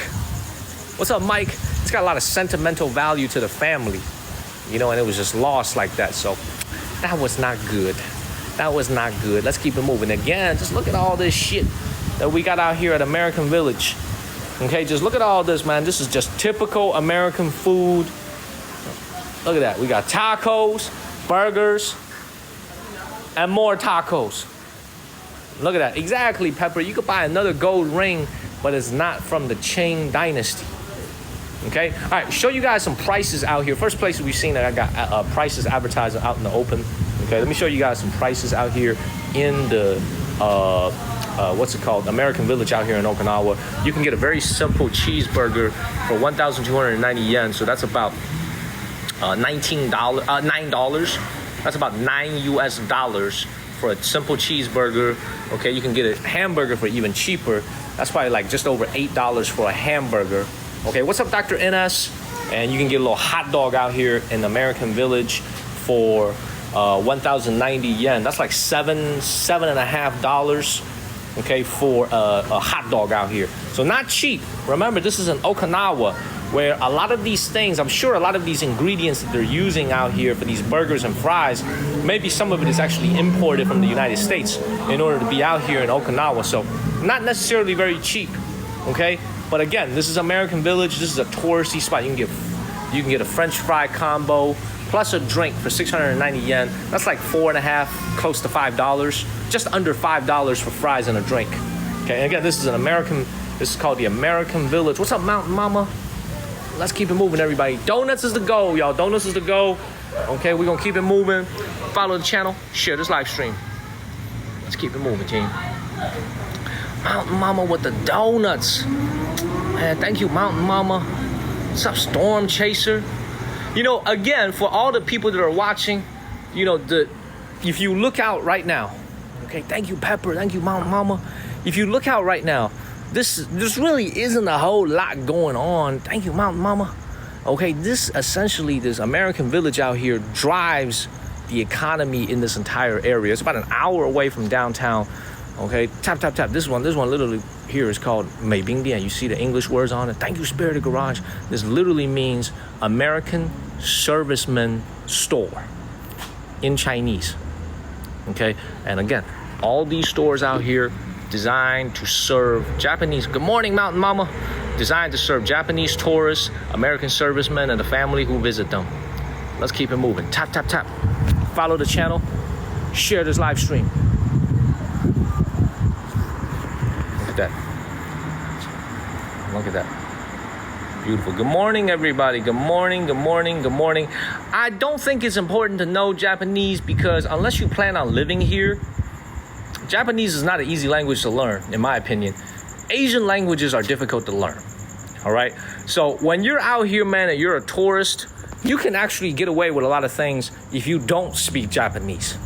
What's up, Mike? It's got a lot of sentimental value to the family, and it was just lost like that. So that was not good. That was not good. Let's keep it moving. Again, just look at all this shit that we got out here at American Village. Okay, just look at all this, man. This is just typical American food. Look at that. We got tacos, burgers, and more tacos. Look at that. Exactly, Pepper. You could buy another gold ring, but it's not from the Qing dynasty. Okay, all right, show you guys some prices out here. First place we've seen that I got prices advertised out in the open. Okay, let me show you guys some prices out here in the what's it called, American Village out here in Okinawa. You can get a very simple cheeseburger for 1,290 yen, so that's about $9. That's about $9 for a simple cheeseburger. Okay, you can get a hamburger for even cheaper. That's probably like just over $8 for a hamburger. Okay, what's up, Dr. NS? And you can get a little hot dog out here in the American Village for 1,090 yen. That's like $7.5. Okay, for a hot dog out here. So not cheap. Remember, this is in Okinawa, where a lot of these things, I'm sure a lot of these ingredients that they're using out here for these burgers and fries, maybe some of it is actually imported from the United States in order to be out here in Okinawa. So not necessarily very cheap, okay? But again, this is American Village. This is a touristy spot. You can get a French fry combo plus a drink for 690 yen. That's like $4.50, close to $5. Just under $5 for fries and a drink. Okay, and again, this is called the American Village. What's up, Mountain Mama? Let's keep it moving, everybody. Donuts is the goal, y'all. Donuts is the goal. Okay, we're gonna keep it moving. Follow the channel, share this live stream. Let's keep it moving, team. Mountain Mama with the donuts. Man, thank you, Mountain Mama. What's up, Storm Chaser? You know, again, for all the people that are watching, you know, if you look out right now, okay, thank you, Pepper, thank you, Mountain Mama. If you look out right now, this really isn't a whole lot going on. Thank you, Mountain Mama. Okay, this American Village out here drives the economy in this entire area. It's about an hour away from downtown. Okay, tap. This one literally here is called 美兵店. You see the English words on it. Thank you, Spirit of Garage. This literally means American Serviceman Store in Chinese. Okay, and again, all these stores out here designed to serve Japanese. Good morning, Mountain Mama. Designed to serve Japanese tourists, American servicemen, and the family who visit them. Let's keep it moving. Tap. Follow the channel. Share this live stream. Look at that. Beautiful. Good morning, everybody. Good morning. I don't think it's important to know Japanese because unless you plan on living here, Japanese is not an easy language to learn, in my opinion. Asian languages are difficult to learn. All right. So when you're out here, man, and you're a tourist, you can actually get away with a lot of things if you don't speak Japanese,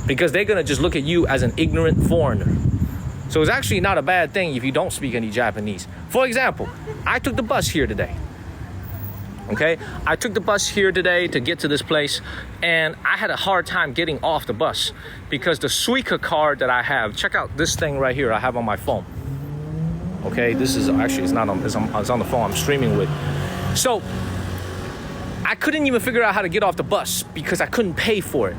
because they're going to just look at you as an ignorant foreigner. So it's actually not a bad thing if you don't speak any Japanese. For example, I took the bus here today. Okay, I took the bus here today to get to this place, and I had a hard time getting off the bus because the Suica card that I have, check out this thing right here I have on my phone. Okay, this is actually, it's on the phone I'm streaming with. So I couldn't even figure out how to get off the bus because I couldn't pay for it.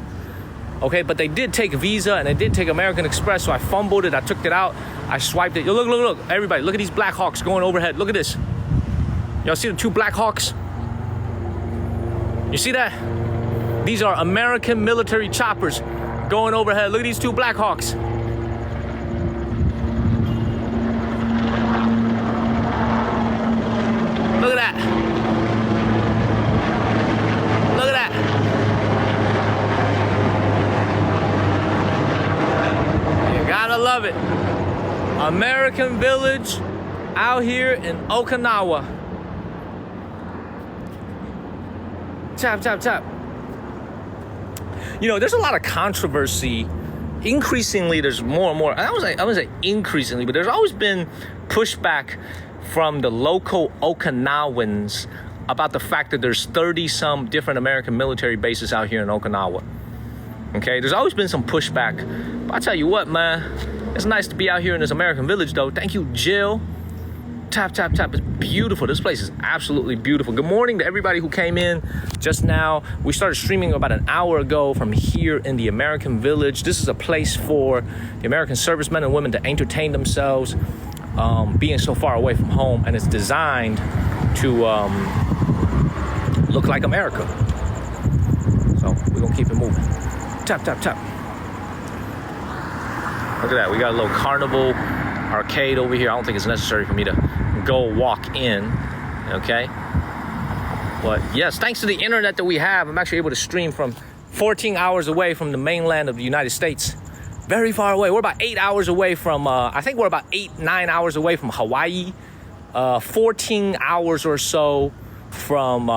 Okay, but they did take Visa and they did take American Express, so I fumbled it, I took it out, I swiped it. Yo, look, everybody, look at these Black Hawks going overhead. Look at this. Y'all see the two Black Hawks? You see that? These are American military choppers going overhead. Look at these two Black Hawks. Look at that. Look at that. You gotta love it. American Village out here in Okinawa. Tap. You know, there's a lot of controversy. Increasingly, there's more and more. I would say increasingly, but there's always been pushback from the local Okinawans about the fact that there's 30-some different American military bases out here in Okinawa. Okay, there's always been some pushback. But I tell you what, man, it's nice to be out here in this American Village, though. Thank you, Jill. Tap. It's beautiful. This place is absolutely beautiful. Good morning to everybody who came in just now. We started streaming about an hour ago from here in the American Village. This is a place for the American servicemen and women to entertain themselves, being so far away from home, and it's designed to look like America. So we're gonna keep it moving. Tap. Look at that. We got a little carnival arcade over here. I don't think it's necessary for me to go walk in. Okay, But yes, thanks to the internet that we have, I'm actually able to stream from 14 hours away from the mainland of the United States. Very far away. We're about 8 hours away from, I think we're about 9 hours away from Hawaii. 14 hours or so from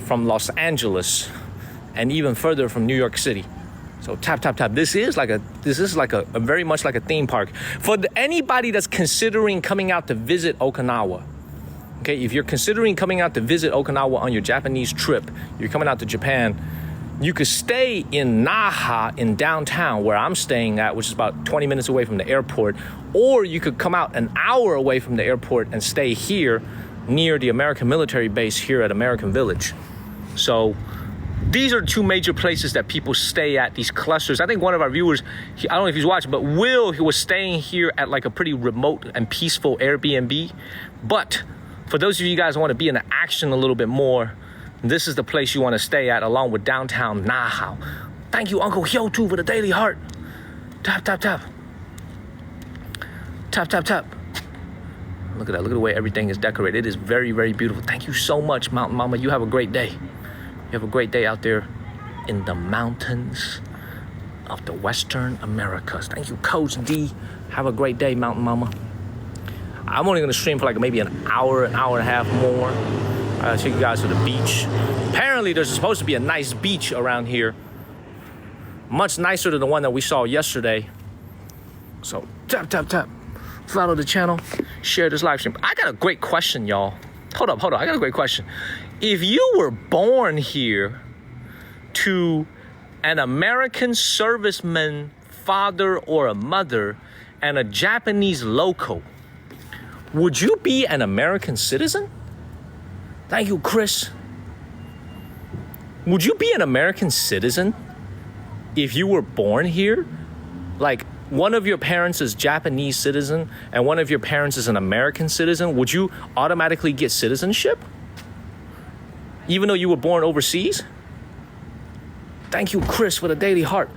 Los Angeles, and even further from New York City. So tap. This is like a very much like a theme park for anybody that's considering coming out to visit Okinawa. Okay, if you're considering coming out to visit Okinawa on your Japanese trip, you're coming out to Japan, you could stay in Naha in downtown where I'm staying at, which is about 20 minutes away from the airport, or you could come out an hour away from the airport and stay here near the American military base here at American Village. So these are two major places that people stay at, these clusters. I think one of our viewers, I don't know if he's watching, but Will, he was staying here at like a pretty remote and peaceful Airbnb. But for those of you guys who want to be in the action a little bit more, this is the place you want to stay at, along with downtown Naha. Thank you, Uncle Hyotu, for the daily heart. Tap. Tap. Look at that. Look at the way everything is decorated. It is very, very beautiful. Thank you so much, Mountain Mama. You have a great day. You have a great day out there in the mountains of the Western Americas. Thank you, Coach D. Have a great day, Mountain Mama. I'm only going to stream for like maybe an hour and a half more. I'll take you guys to the beach. Apparently, there's supposed to be a nice beach around here. Much nicer than the one that we saw yesterday. So, tap. Follow the channel. Share this live stream. I got a great question, y'all. Hold up. I got a great question. If you were born here to an American serviceman father or a mother and a Japanese local, would you be an American citizen? Thank you, Chris. Would you be an American citizen if you were born here? Like, one of your parents is Japanese citizen and one of your parents is an American citizen. Would you automatically get citizenship? Even though you were born overseas? Thank you, Chris, for the daily heart.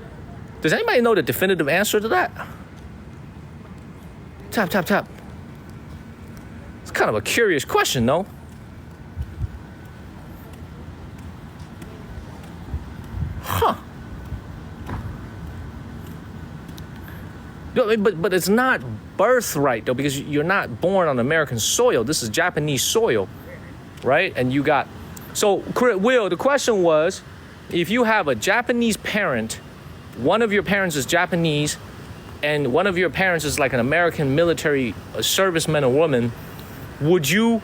Does anybody know the definitive answer to that? Tap. It's kind of a curious question, no? Huh. But it's not birthright, though, because you're not born on American soil. This is Japanese soil, right? And you got... So, Will, the question was, if you have a Japanese parent, one of your parents is Japanese, and one of your parents is like an American military serviceman or woman, would you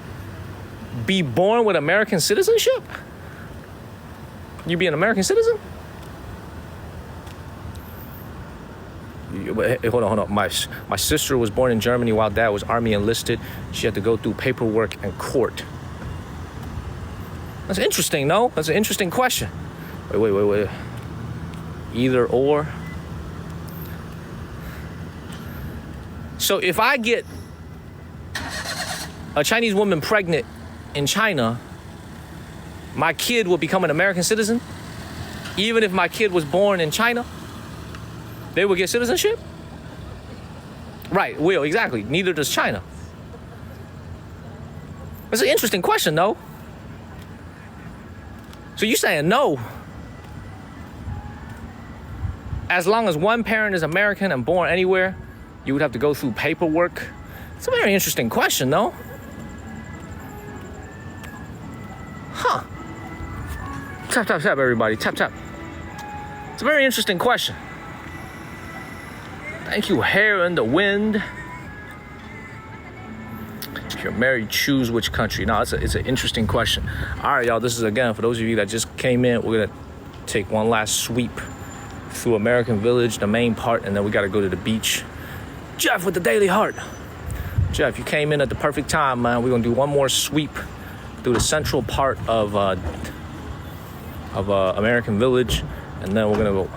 be born with American citizenship? You be an American citizen? Hold on. My sister was born in Germany while dad was Army enlisted. She had to go through paperwork and court. That's interesting, no? That's an interesting question. Wait. Either or. So if I get a Chinese woman pregnant in China, my kid will become an American citizen? Even if my kid was born in China? They will get citizenship? Right, Will, exactly. Neither does China. That's an interesting question, though. So you're saying no. As long as one parent is American and born anywhere, you would have to go through paperwork. It's a very interesting question, though. Huh. Tap, everybody. Tap. It's a very interesting question. Thank you, Hair in the Wind. If you're married, choose which country. No, it's an interesting question. All right, y'all, this is, again, for those of you that just came in, we're going to take one last sweep through American Village, the main part, and then we got to go to the beach. Jeff with the Daily Heart. Jeff, you came in at the perfect time, man. We're going to do one more sweep through the central part of American Village, and then we're going to go.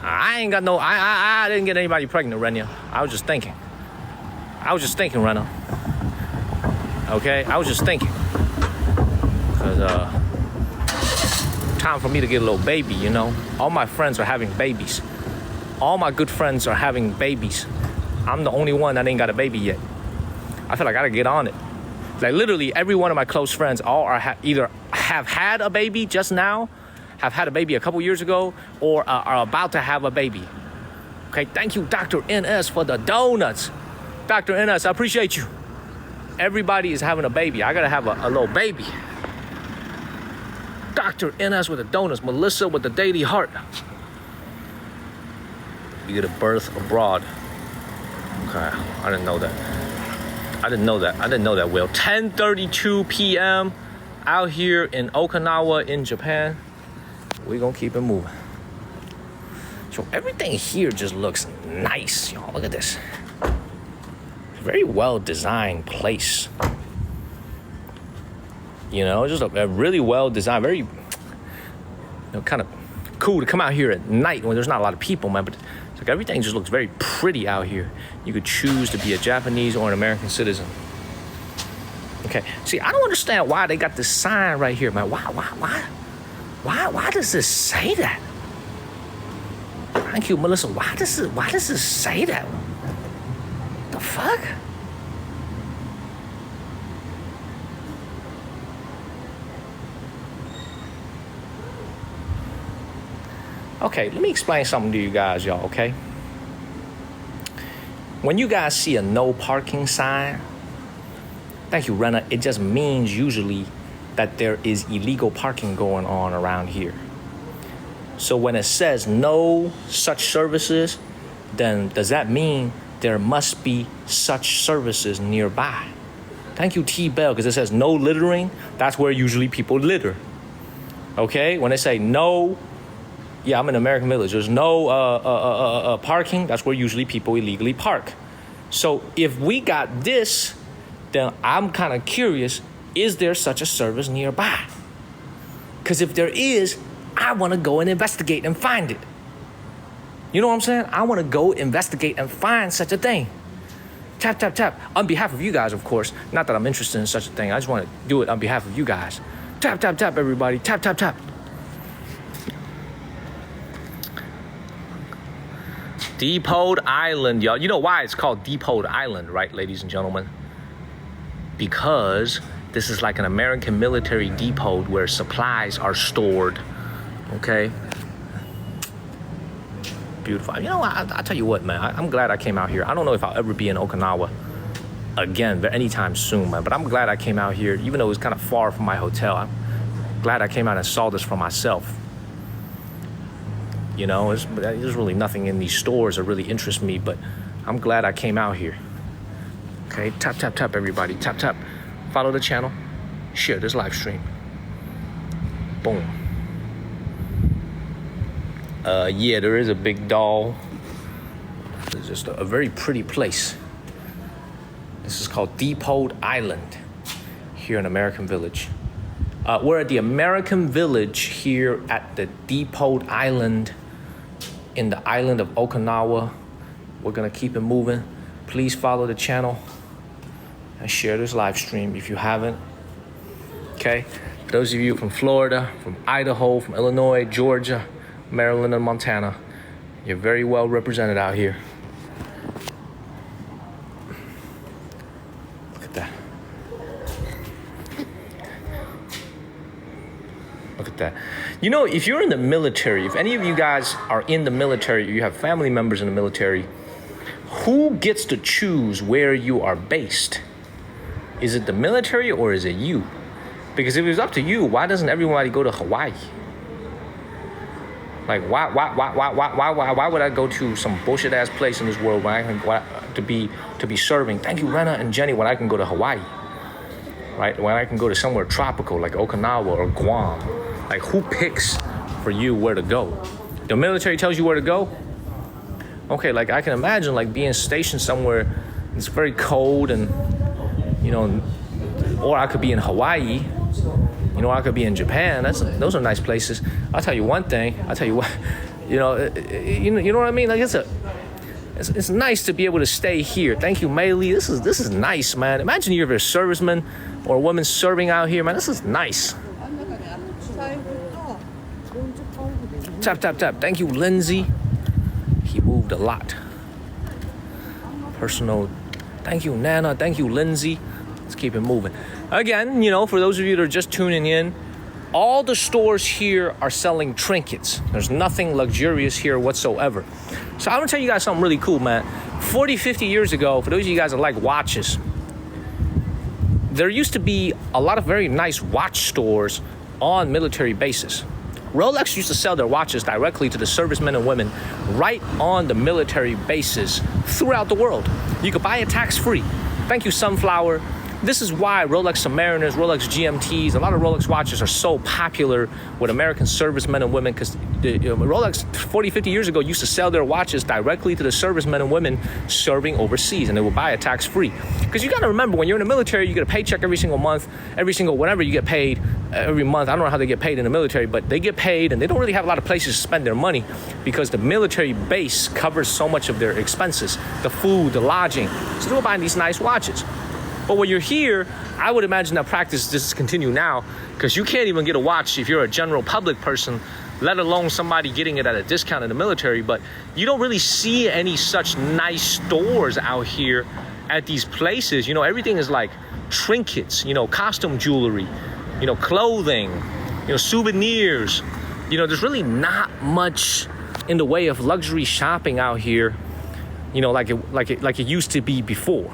I didn't get anybody pregnant, Renya. I was just thinking, Rena. Okay? I was just thinking. Because, time for me to get a little baby, you know? All my friends are having babies. All my good friends are having babies. I'm the only one that ain't got a baby yet. I feel like I gotta get on it. Like literally every one of my close friends all are either have had a baby just now, have had a baby a couple years ago, or are about to have a baby. Okay, thank you, Dr. NS, for the donuts. Dr. NS, I appreciate you. Everybody is having a baby. I gotta have a little baby. Dr. NS with the donuts. Melissa with the Daily Heart. You get a birth abroad. Okay, I didn't know that. I didn't know that, Will. 10:32 p.m. out here in Okinawa in Japan. We're gonna keep it moving. So everything here just looks nice, y'all. Look at this. Very well designed place. You know, just a really well designed, very, kind of cool to come out here at night when there's not a lot of people, man. But it's like everything just looks very pretty out here. You could choose to be a Japanese or an American citizen. Okay, see, I don't understand why they got this sign right here, man. Why does this say that? Thank you, Melissa. Why does this say that? The fuck? Okay, let me explain something to you guys, y'all, okay? When you guys see a no parking sign, thank you, Rena, it just means usually that there is illegal parking going on around here. So when it says no such services, then does that mean there must be such services nearby? Thank you, T-Bell, because it says no littering. That's where usually people litter. Okay, when they say no, yeah, I'm in American Village. There's no parking. That's where usually people illegally park. So if we got this, then I'm kind of curious, is there such a service nearby? Because if there is, I want to go and investigate and find it. You know what I'm saying? I want to go investigate and find such a thing. Tap, tap, tap. On behalf of you guys, of course. Not that I'm interested in such a thing. I just want to do it on behalf of you guys. Tap, tap, tap, everybody. Tap, tap, tap. Depot Island, y'all. You know why it's called Depot Island, right, ladies and gentlemen? Because this is like an American military depot where supplies are stored. Okay? Beautiful. You know what? I'll tell you what, man. I'm glad I came out here. I don't know if I'll ever be in Okinawa again anytime soon, man. But I'm glad I came out here, even though it was kind of far from my hotel. I'm glad I came out and saw this for myself. You know, there's really nothing in these stores that really interests me, but I'm glad I came out here. Okay, tap, tap, tap, everybody. Tap, tap. Follow the channel. Share this live stream. Boom. Yeah, there is a big doll. It's just a very pretty place. This is called Depot Island here in American Village. We're at the American Village here at the Depot Island in the island of Okinawa. We're gonna keep it moving. Please follow the channel and share this live stream if you haven't. Okay, those of you from Florida, from Idaho, from Illinois, Georgia, Maryland, and Montana, you're very well represented out here. Look at that. Look at that. You know, if you're in the military, if any of you guys are in the military, or you have family members in the military, who gets to choose where you are based? Is it the military or is it you? Because if it was up to you, why doesn't everybody go to Hawaii? Like, why would I go to some bullshit ass place in this world when I can to be serving? Thank you, Rena and Jenny. When I can go to Hawaii, right? When I can go to somewhere tropical like Okinawa or Guam. Like, who picks for you where to go? The military tells you where to go. Okay, like I can imagine like being stationed somewhere it's very cold and or I could be in Hawaii. I could be in Japan. Those are nice places. I'll tell you one thing. I'll tell you what. You know what I mean? Like it's nice to be able to stay here. Thank you, Maylee. This is nice, man. Imagine you're a serviceman or a woman serving out here, man. This is nice. Tap, tap, tap. Thank you, Lindsay. He moved a lot. Personal Thank you, Nana. Thank you, Lindsay. Let's keep it moving. Again, for those of you that are just tuning in, all the stores here are selling trinkets. There's nothing luxurious here whatsoever. So I'm gonna tell you guys something really cool, man. 40, 50 years ago, for those of you guys that like watches, there used to be a lot of very nice watch stores on military bases. Rolex used to sell their watches directly to the servicemen and women right on the military bases throughout the world. You could buy it tax-free. Thank you, Sunflower. This is why Rolex Submariners, Rolex GMTs, a lot of Rolex watches are so popular with American servicemen and women, because Rolex 40, 50 years ago used to sell their watches directly to the servicemen and women serving overseas, and they would buy it tax-free. Because you got to remember, when you're in the military, you get a paycheck every single month, whenever you get paid every month. I don't know how they get paid in the military, but they get paid, and they don't really have a lot of places to spend their money because the military base covers so much of their expenses, the food, the lodging. So they were buying these nice watches. But when you're here, I would imagine that practice just continue now, because you can't even get a watch if you're a general public person, let alone somebody getting it at a discount in the military. But you don't really see any such nice stores out here at these places. Everything is like trinkets, costume jewelry, clothing, souvenirs. There's really not much in the way of luxury shopping out here, like it used to be before.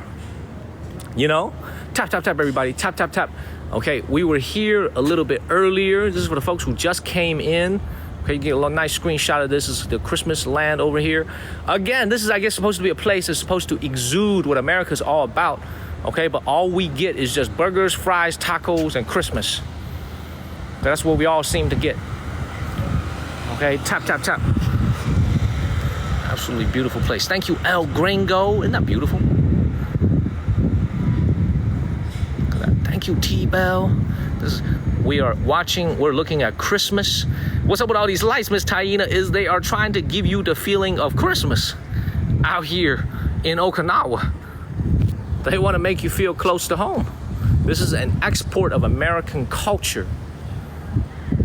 Tap, tap, tap, everybody. Tap, tap, tap. Okay, we were here a little bit earlier. This is for the folks who just came in. Okay, you get a little nice screenshot of this. This is the Christmas land over here. Again, this is, I guess, supposed to be a place that's supposed to exude what America's all about. Okay, but all we get is just burgers, fries, tacos, and Christmas. That's what we all seem to get. Okay, tap, tap, tap. Absolutely beautiful place. Thank you, El Gringo. Isn't that beautiful? Thank you, T-Bell. We're looking at Christmas. What's up with all these lights, Miss Taina? Is they are trying to give you the feeling of Christmas out here in Okinawa. They want to make you feel close to home. This is an export of American culture.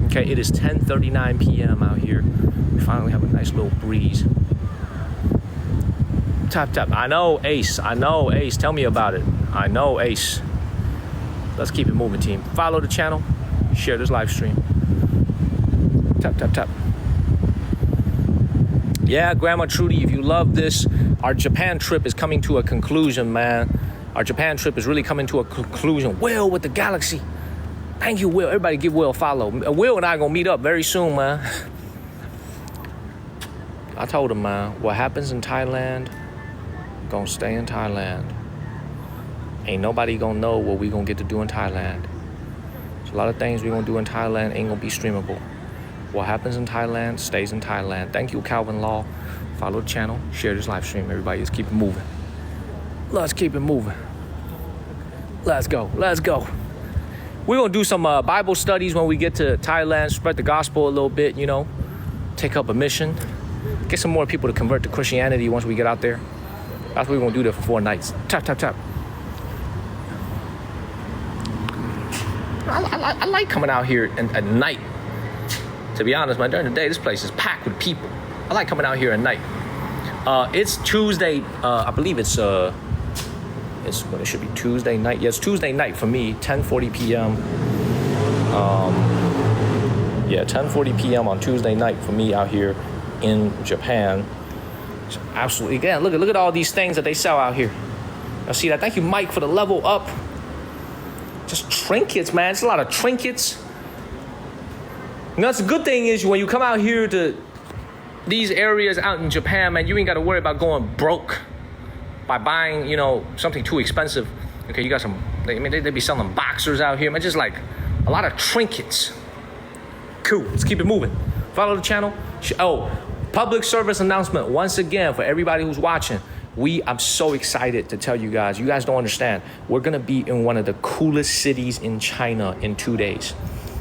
Okay, it is 10:39 p.m. out here. We finally have a nice little breeze. Tap, tap. I know, Ace. Tell me about it. I know, Ace. Let's keep it moving, team. Follow the channel. Share this live stream. Tap, tap, tap. Yeah, Grandma Trudy, if you love this, our Japan trip is coming to a conclusion, man. Our Japan trip is really coming to a conclusion. Will with the Galaxy. Thank you, Will. Everybody give Will a follow. Will and I are going to meet up very soon, man. I told him, man, what happens in Thailand, gonna stay in Thailand. Ain't nobody gonna know what we gonna get to do in Thailand. There's a lot of things we gonna do in Thailand ain't gonna be streamable. What happens in Thailand stays in Thailand. Thank you, Calvin Law. Follow the channel, share this live stream. Everybody, just keep it moving. Let's keep it moving. Let's go. We're gonna do some Bible studies when we get to Thailand, spread the gospel a little bit, take up a mission, get some more people to convert to Christianity once we get out there. That's what we're gonna do there for 4 nights. Tap, tap, tap. I like coming out here at night. To be honest, man, during the day, this place is packed with people. I like coming out here at night. It's Tuesday. I believe it should be Tuesday night. Yeah, it's Tuesday night for me, 10:40 p.m. 10:40 p.m. on Tuesday night for me out here in Japan. So absolutely, again, look at all these things that they sell out here. I see that. Thank you, Mike, for the level up. Just trinkets, man. It's a lot of trinkets. That's the good thing is when you come out here to these areas out in Japan, man, you ain't got to worry about going broke by buying, something too expensive. Okay, you got some, they be selling boxers out here, man. Just like a lot of trinkets. Cool, let's keep it moving. Follow the channel. Public service announcement once again for everybody who's watching. I'm so excited to tell you guys don't understand. We're gonna be in one of the coolest cities in China in 2 days.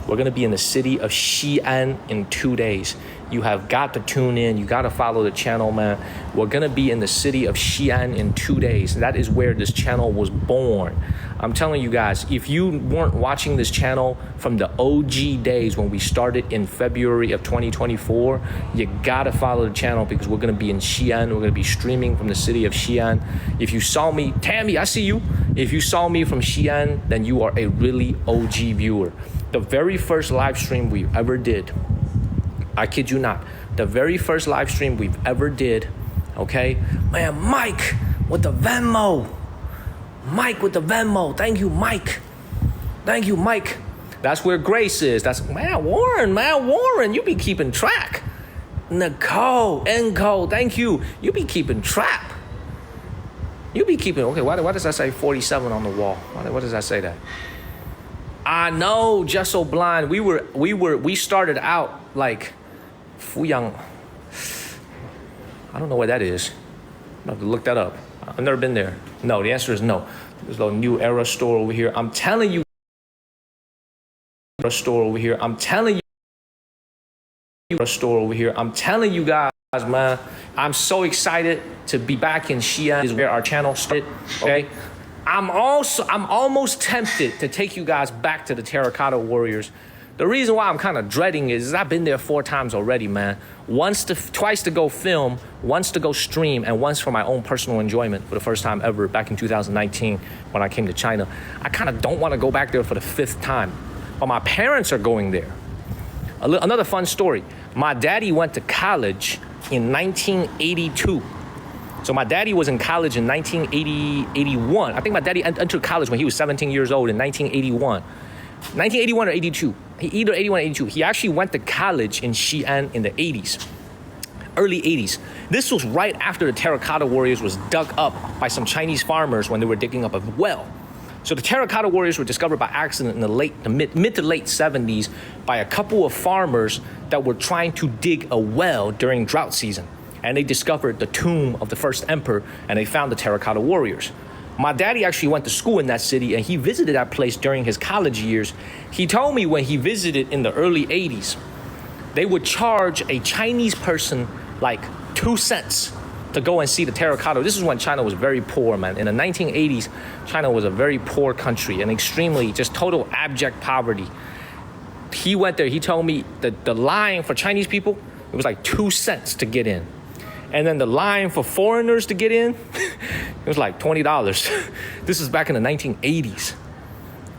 We're gonna be in the city of Xi'an in 2 days. You have got to tune in. You got to follow the channel, man. We're going to be in the city of Xi'an in 2 days. That is where this channel was born. I'm telling you guys, if you weren't watching this channel from the OG days when we started in February of 2024, you got to follow the channel because we're going to be in Xi'an. We're going to be streaming from the city of Xi'an. If you saw me, Tammy, I see you. If you saw me from Xi'an, then you are a really OG viewer. The very first live stream we ever did, I kid you not, the very first live stream we've ever did, okay? Man, Mike with the Venmo. Mike with the Venmo. Thank you, Mike. Thank you, Mike. That's where Grace is. That's, man, Warren, you be keeping track. Nicole, Enco, thank you. You be keeping track. You be keeping, okay, why does that say 47 on the wall? Why does that say that? I know, just so blind. We started out like Fuyang. I don't know where that is. I have to look that up. I've never been there. No, the answer is no. There's a little New Era store over here. I'm telling you. Store over here. I'm telling you. Store over here. I'm telling you guys, man. I'm so excited to be back in Xi'an. Is where our channel started. Okay. I'm almost tempted to take you guys back to the Terracotta Warriors. The reason why I'm kind of dreading is I've been there 4 times already, man. Twice to go film, once to go stream, and once for my own personal enjoyment for the first time ever back in 2019 when I came to China. I kind of don't want to go back there for the 5th time, but my parents are going there. Another fun story. My daddy went to college in 1982. So my daddy was in college in 1981. I think my daddy entered college when he was 17 years old in 1981. 1981 or 82. Either 81 or 82. He actually went to college in Xi'an in the 80s. Early 80s. This was right after the Terracotta Warriors was dug up by some Chinese farmers when they were digging up a well. So the Terracotta Warriors were discovered by accident in the mid to late 70s by a couple of farmers that were trying to dig a well during drought season. And they discovered the tomb of the first emperor, and they found the Terracotta Warriors. My daddy actually went to school in that city, and he visited that place during his college years. He told me when he visited in the early 80s, they would charge a Chinese person like 2 cents to go and see the Terracotta. This is when China was very poor, man. In the 1980s, China was a very poor country and extremely just total abject poverty. He went there, he told me that the line for Chinese people, it was like 2 cents to get in. And then the line for foreigners to get in, it was like $20. This is back in the 1980s.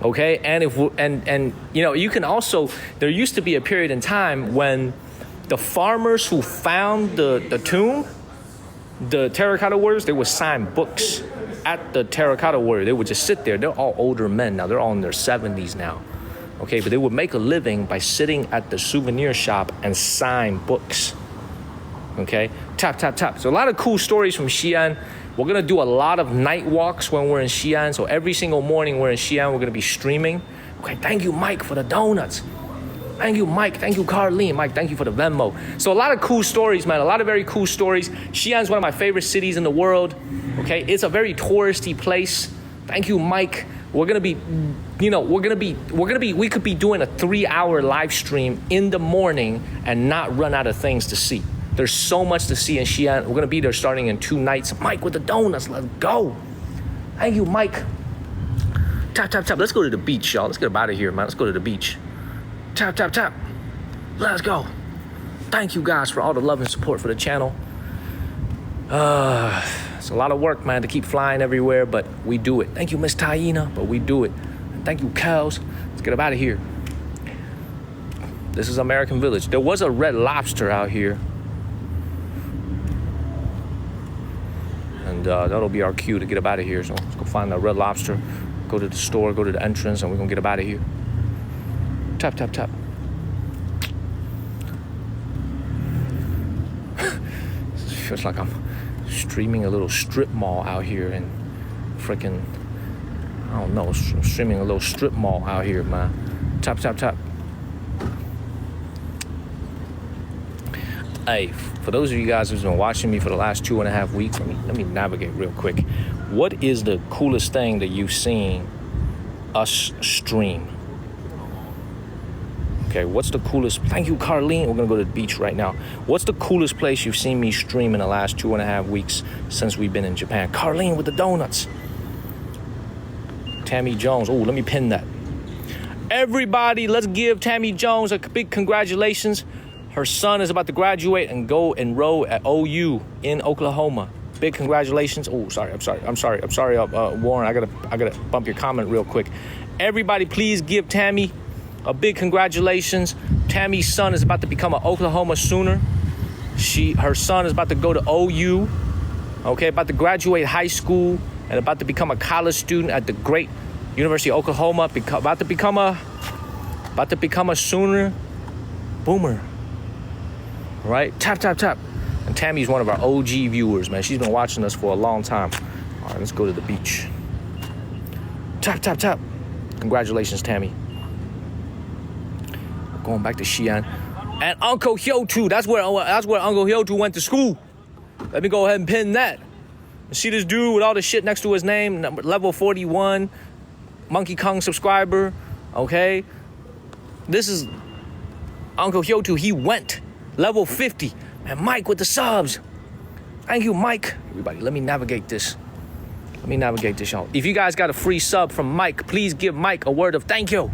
Okay, and you know, you can also, there used to be a period in time when the farmers who found the tomb, the Terracotta Warriors, they would sign books at the Terracotta Warrior. They would just sit there. They're all older men now. They're all in their 70s now. Okay, but they would make a living by sitting at the souvenir shop and sign books. Okay, tap. So a lot of cool stories from Xi'an. We're gonna do a lot of night walks when we're in Xi'an. So every single morning we're in Xi'an, we're gonna be streaming. Okay, thank you, Mike, for the donuts. Thank you, Mike. Thank you, Carlene. Mike, thank you for the Venmo. So a lot of cool stories, man. A lot of very cool stories. Xi'an's one of my favorite cities in the world. Okay, it's a very touristy place. Thank you, Mike. We're gonna be, you know, we could be doing a 3-hour live stream in the morning and not run out of things to see. There's so much to see in Xi'an. We're gonna be there starting in 2 nights. Mike with the donuts, let's go. Thank you, Mike. Tap. Let's go to the beach, y'all. Let's get out of here, man. Let's go to the beach. Tap. Let's go. Thank you guys for all the love and support for the channel. It's a lot of work, man, to keep flying everywhere, but we do it. Thank you, Miss Taina, but we do it. Thank you, Kels. Let's get out of here. This is American Village. There was a Red Lobster out here. And that'll be our cue to get up out of here. So let's go find the Red Lobster, go to the store, go to the entrance, and we're gonna get up out of here. Tap. Feels like I'm streaming a little strip mall out here in freaking, I don't know, streaming a little strip mall out here, man. Tap. Hey, for those of you guys who's been watching me for the last 2.5 weeks, let me navigate real quick. What is the coolest thing that you've seen us stream? Okay, what's the coolest? Thank you, Carlene. We're gonna go to the beach right now. What's the coolest place you've seen me stream in the last 2.5 weeks since we've been in Japan? Carlene with the donuts. Tammy Jones. Oh, let me pin that. Everybody, let's give Tammy Jones a big congratulations. Her son is about to graduate and go enroll at OU in Oklahoma. Big congratulations. Oh, I'm sorry, Warren. I gotta bump your comment real quick. Everybody, please give Tammy a big congratulations. Tammy's son is about to become an Oklahoma Sooner. Her son is about to go to OU. Okay, about to graduate high school and about to become a college student at the great University of Oklahoma. About to become a Sooner Boomer. Right? Tap, tap, tap. And Tammy's one of our OG viewers, man. She's been watching us for a long time. All right, let's go to the beach. Tap, tap, tap. Congratulations, Tammy. Going back to Xi'an. And Uncle Hyotu, that's where Uncle Hyotu went to school. Let me go ahead and pin that. See this dude with all the shit next to his name, level 41, Monkey Kong subscriber, okay? This is Uncle Hyotu, he went level 50. And Mike with the subs. Thank you, Mike. Everybody, let me navigate this. Y'all. If you guys got a free sub from Mike, please give Mike a word of thank you.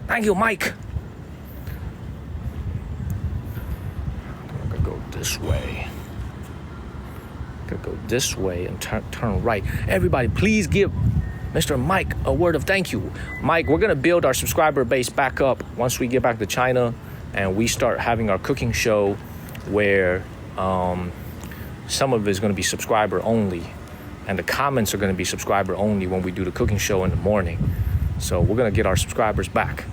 Thank you, Mike. I'm gonna go this way. And turn right. Everybody, please give Mr. Mike a word of thank you. Mike, we're gonna build our subscriber base back up once we get back to China and we start having our cooking show where some of it is going to be subscriber only and the comments are going to be subscriber only when we do the cooking show in the morning. So we're going to get our subscribers back.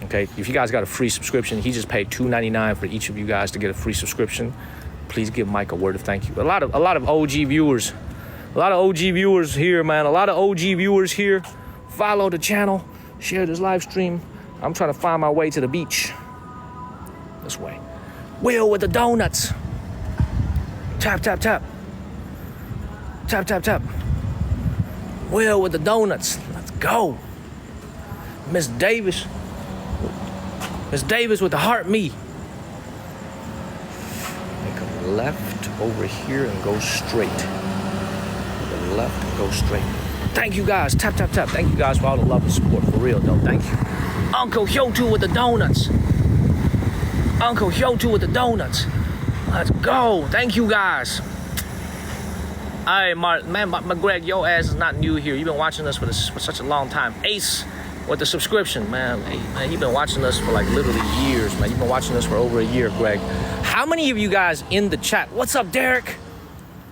Okay, if you guys got a free subscription, he just paid $2.99 for each of you guys to get a free subscription. Please give Mike a word of thank you. A lot of OG viewers here, man. A lot of OG viewers here. Follow the channel, share this live stream. I'm trying to find my way to the beach. This way. Will with the donuts. Tap, tap, tap. Tap, tap, tap. Will with the donuts. Let's go. Miss Davis. Miss Davis with the heart me. Make a left over here and go straight. Make a left and go straight. Thank you guys. Tap, tap, tap. Thank you guys for all the love and support. For real though. Thank you. Uncle Hyotu with the donuts. Uncle Hyotu with the donuts. Let's go. Thank you guys. All right, man, Greg, your ass is not new here. You've been watching us for such a long time. Ace with the subscription, man. Hey, man, you've been watching us for like literally years, man. You've been watching us for over a year, Greg. How many of you guys in the chat? What's up, Derek?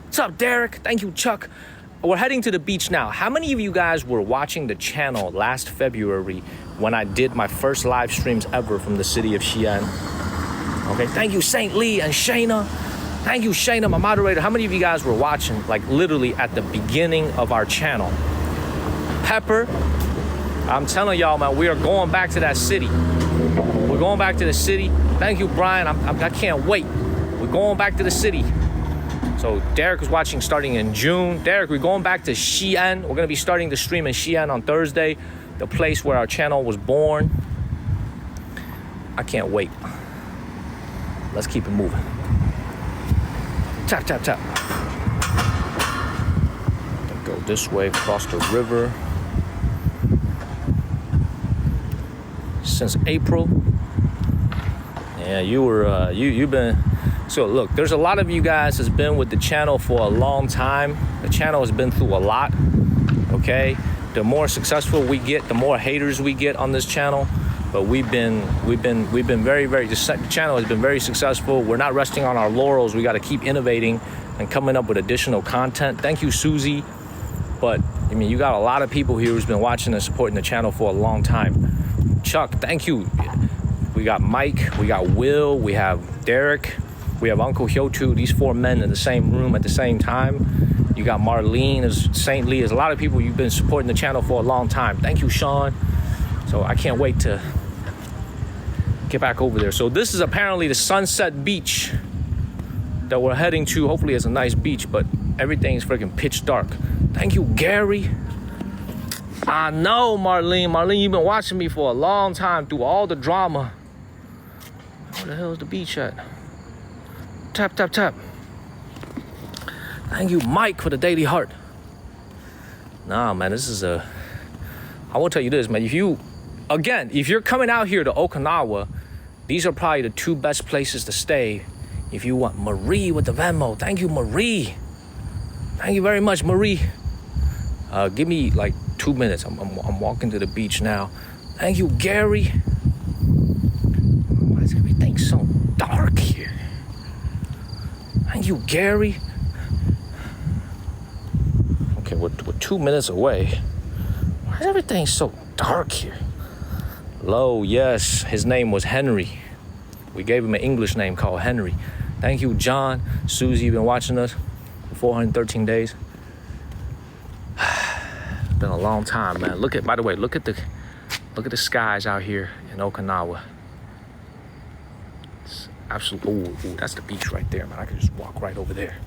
What's up, Derek? Thank you, Chuck. We're heading to the beach now. How many of you guys were watching the channel last February when I did my first live streams ever from the city of Xi'an? Okay, thank you, St. Lee and Shayna. Thank you, Shayna, my moderator. How many of you guys were watching, like, literally at the beginning of our channel? Pepper, I'm telling y'all, man, we are going back to that city. We're going back to the city. Thank you, Brian. I can't wait. We're going back to the city. So Derek was watching starting in June. Derek, we're going back to Xi'an. We're going to be starting the stream in Xi'an on Thursday, the place where our channel was born. I can't wait. Let's keep it moving. Tap, tap, tap. Go this way, across the river. Since April. Yeah, you've been. So look, there's a lot of you guys that's been with the channel for a long time. The channel has been through a lot. Okay, the more successful we get, the more haters we get on this channel. But we've been very, the channel has been very successful. We're not resting on our laurels. We got to keep innovating and coming up with additional content. Thank you, Susie. But I mean, you got a lot of people here who's been watching and supporting the channel for a long time. Chuck, thank you. We got Mike, we got Will, we have Derek, we have Uncle Hyotu. These four men in the same room at the same time. You got Marlene, there's St. Lee. There's a lot of people you've been supporting the channel for a long time. Thank you, Sean. So I can't wait to get back over there. So this is apparently the Sunset Beach that we're heading to. Hopefully it's a nice beach, but everything's freaking pitch dark. Thank you, Gary. I know, Marlene. Marlene, you've been watching me for a long time through all the drama. Where the hell is the beach at? Tap, tap, tap. Thank you, Mike, for the daily heart. Nah, man, this is a... I will tell you this, man. If you're coming out here to Okinawa, these are probably the 2 best places to stay if you want. Marie with the Venmo. Thank you, Marie. Thank you very much, Marie. Give me like 2 minutes. I'm walking to the beach now. Thank you, Gary. Why is everything so dark here? Thank you, Gary. Okay, we're 2 minutes away. Why is everything so dark here? Low, yes, his name was Henry. We gave him an English name called Henry. Thank you, John. Susie, you've been watching us for 413 days. It's been a long time, man. By the way, look at the skies out here in Okinawa. It's absolutely, ooh, that's the beach right there, man. I could just walk right over there.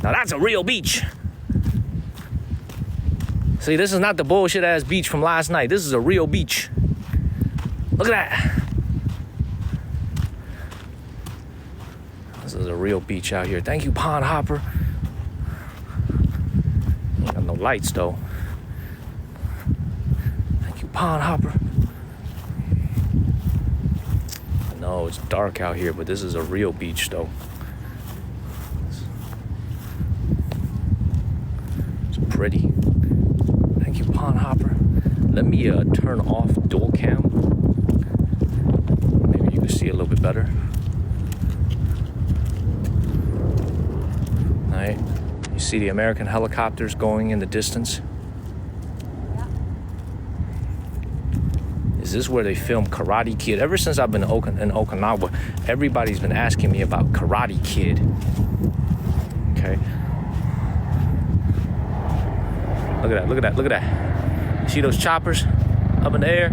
Now that's a real beach. See, this is not the bullshit ass beach from last night. This is a real beach. Look at that. This is a real beach out here. Thank you, Pond Hopper. Ain't got no lights though. Thank you, Pond Hopper. I know it's dark out here, but this is a real beach though. It's pretty. Thank you, Pond Hopper. Let me turn off dual cam. Maybe you can see a little bit better. All right. You see the American helicopters going in the distance? Is this where they film Karate Kid? Ever since I've been in Okinawa, everybody's been asking me about Karate Kid. Okay. Look at that, look at that, look at that. See those choppers up in the air?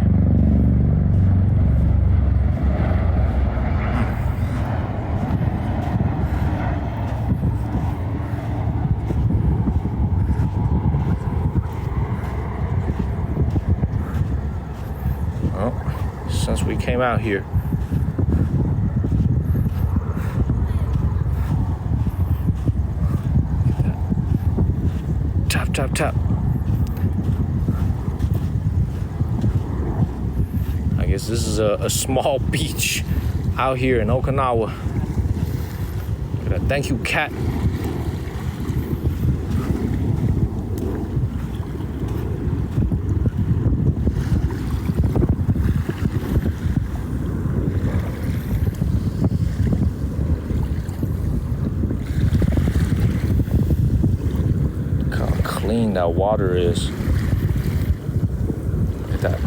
Well, since we came out here, tap, tap, tap. I guess this is a small beach out here in Okinawa. Look at that. Thank you, Cat. Look how clean that water is. Look at that.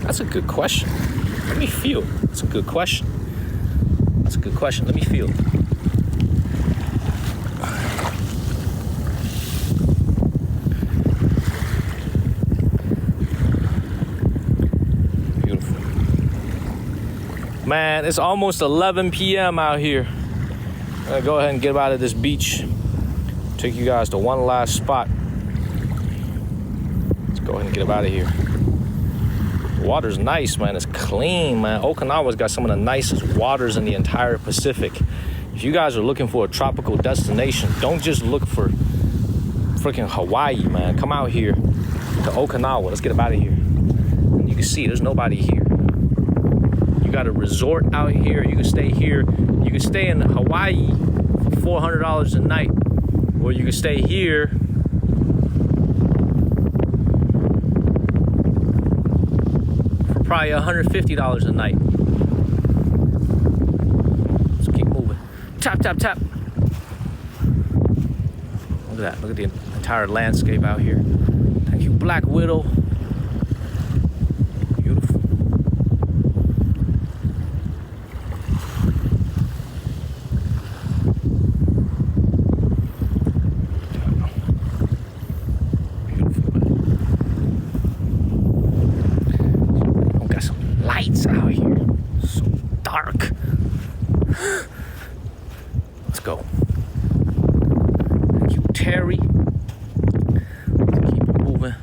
That's a good question. Let me feel. That's a good question. That's a good question. Let me feel. Beautiful. Man, it's almost 11 p.m. out here. I'm gonna go ahead and get out of this beach. Take you guys to one last spot. Let's go ahead and get out of here. The water's nice, man. It's clean, man. Okinawa's got some of the nicest waters in the entire Pacific. If you guys are looking for a tropical destination, don't just look for freaking Hawaii, man. Come out here to Okinawa. Let's get out of here. And you can see there's nobody here. You got a resort out here. You can stay here. You can stay in Hawaii for $400 a night, or you can stay here probably $150 a night. Let's keep moving. Tap, tap, tap. Look at that. Look at the entire landscape out here. Thank you, Black Widow. Beautiful. Lights out here. So dark. Let's go. Thank you, Terry. Let's keep it moving.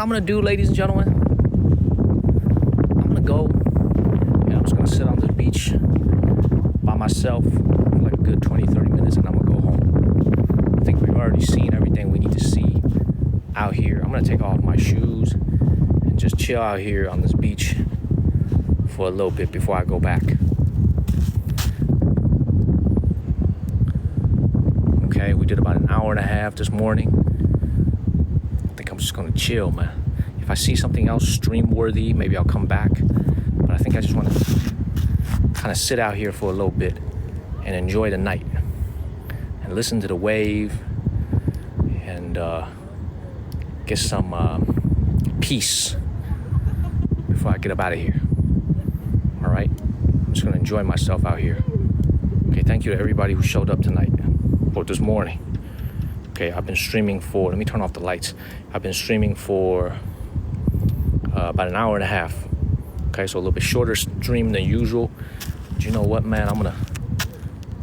I'm gonna do, ladies and gentlemen, I'm gonna go and I'm just gonna sit on this beach by myself for like a good 20-30 minutes, and I'm gonna go home. I think we've already seen everything we need to see out here. I'm gonna take off my shoes and just chill out here on this beach for a little bit before I go back. Okay, we did about an hour and a half this morning. I think I'm just gonna chill, man. If I see something else stream worthy, maybe I'll come back. But I think I just wanna kind of sit out here for a little bit and enjoy the night and listen to the wave and get some peace before I get up out of here. All right, I'm just gonna enjoy myself out here. Okay, thank you to everybody who showed up tonight or this morning. Okay, I've been streaming for, let me turn off the lights. I've been streaming for about an hour and a half. Okay, so a little bit shorter stream than usual. But you know what, man? I'm gonna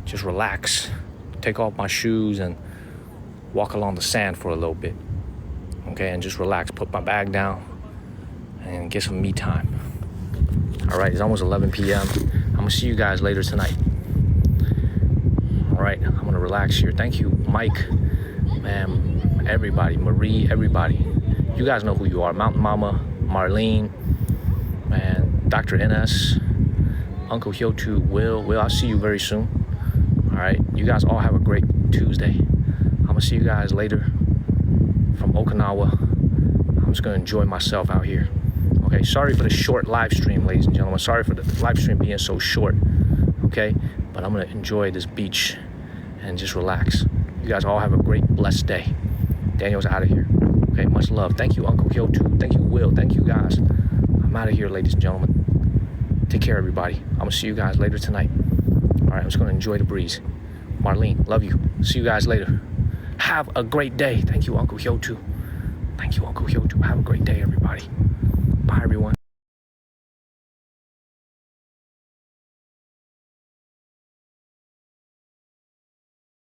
just relax, take off my shoes and walk along the sand for a little bit. Okay, and just relax, put my bag down and get some me time. All right, it's almost 11 p.m. I'm gonna see you guys later tonight. All right, I'm gonna relax here. Thank you, Mike, man, everybody, Marie, everybody. You guys know who you are. Mountain Mama, Marlene, man, Dr. NS, Uncle Hyotu, Will, I'll see you very soon. All right, you guys all have a great Tuesday. I'm gonna see you guys later from Okinawa. I'm just gonna enjoy myself out here. Okay, sorry for the short live stream, ladies and gentlemen. Sorry for the live stream being so short, okay? But I'm gonna enjoy this beach and just relax. You guys all have a great, blessed day. Daniel's out of here. Okay, much love. Thank you, Uncle Hyotu. Thank you, Will. Thank you, guys. I'm out of here, ladies and gentlemen. Take care, everybody. I'm gonna see you guys later tonight. All right, I'm just gonna enjoy the breeze. Marlene, love you. See you guys later. Have a great day. Thank you, Uncle Hyotu. Thank you, Uncle Hyotu. Have a great day, everybody. Bye, everyone.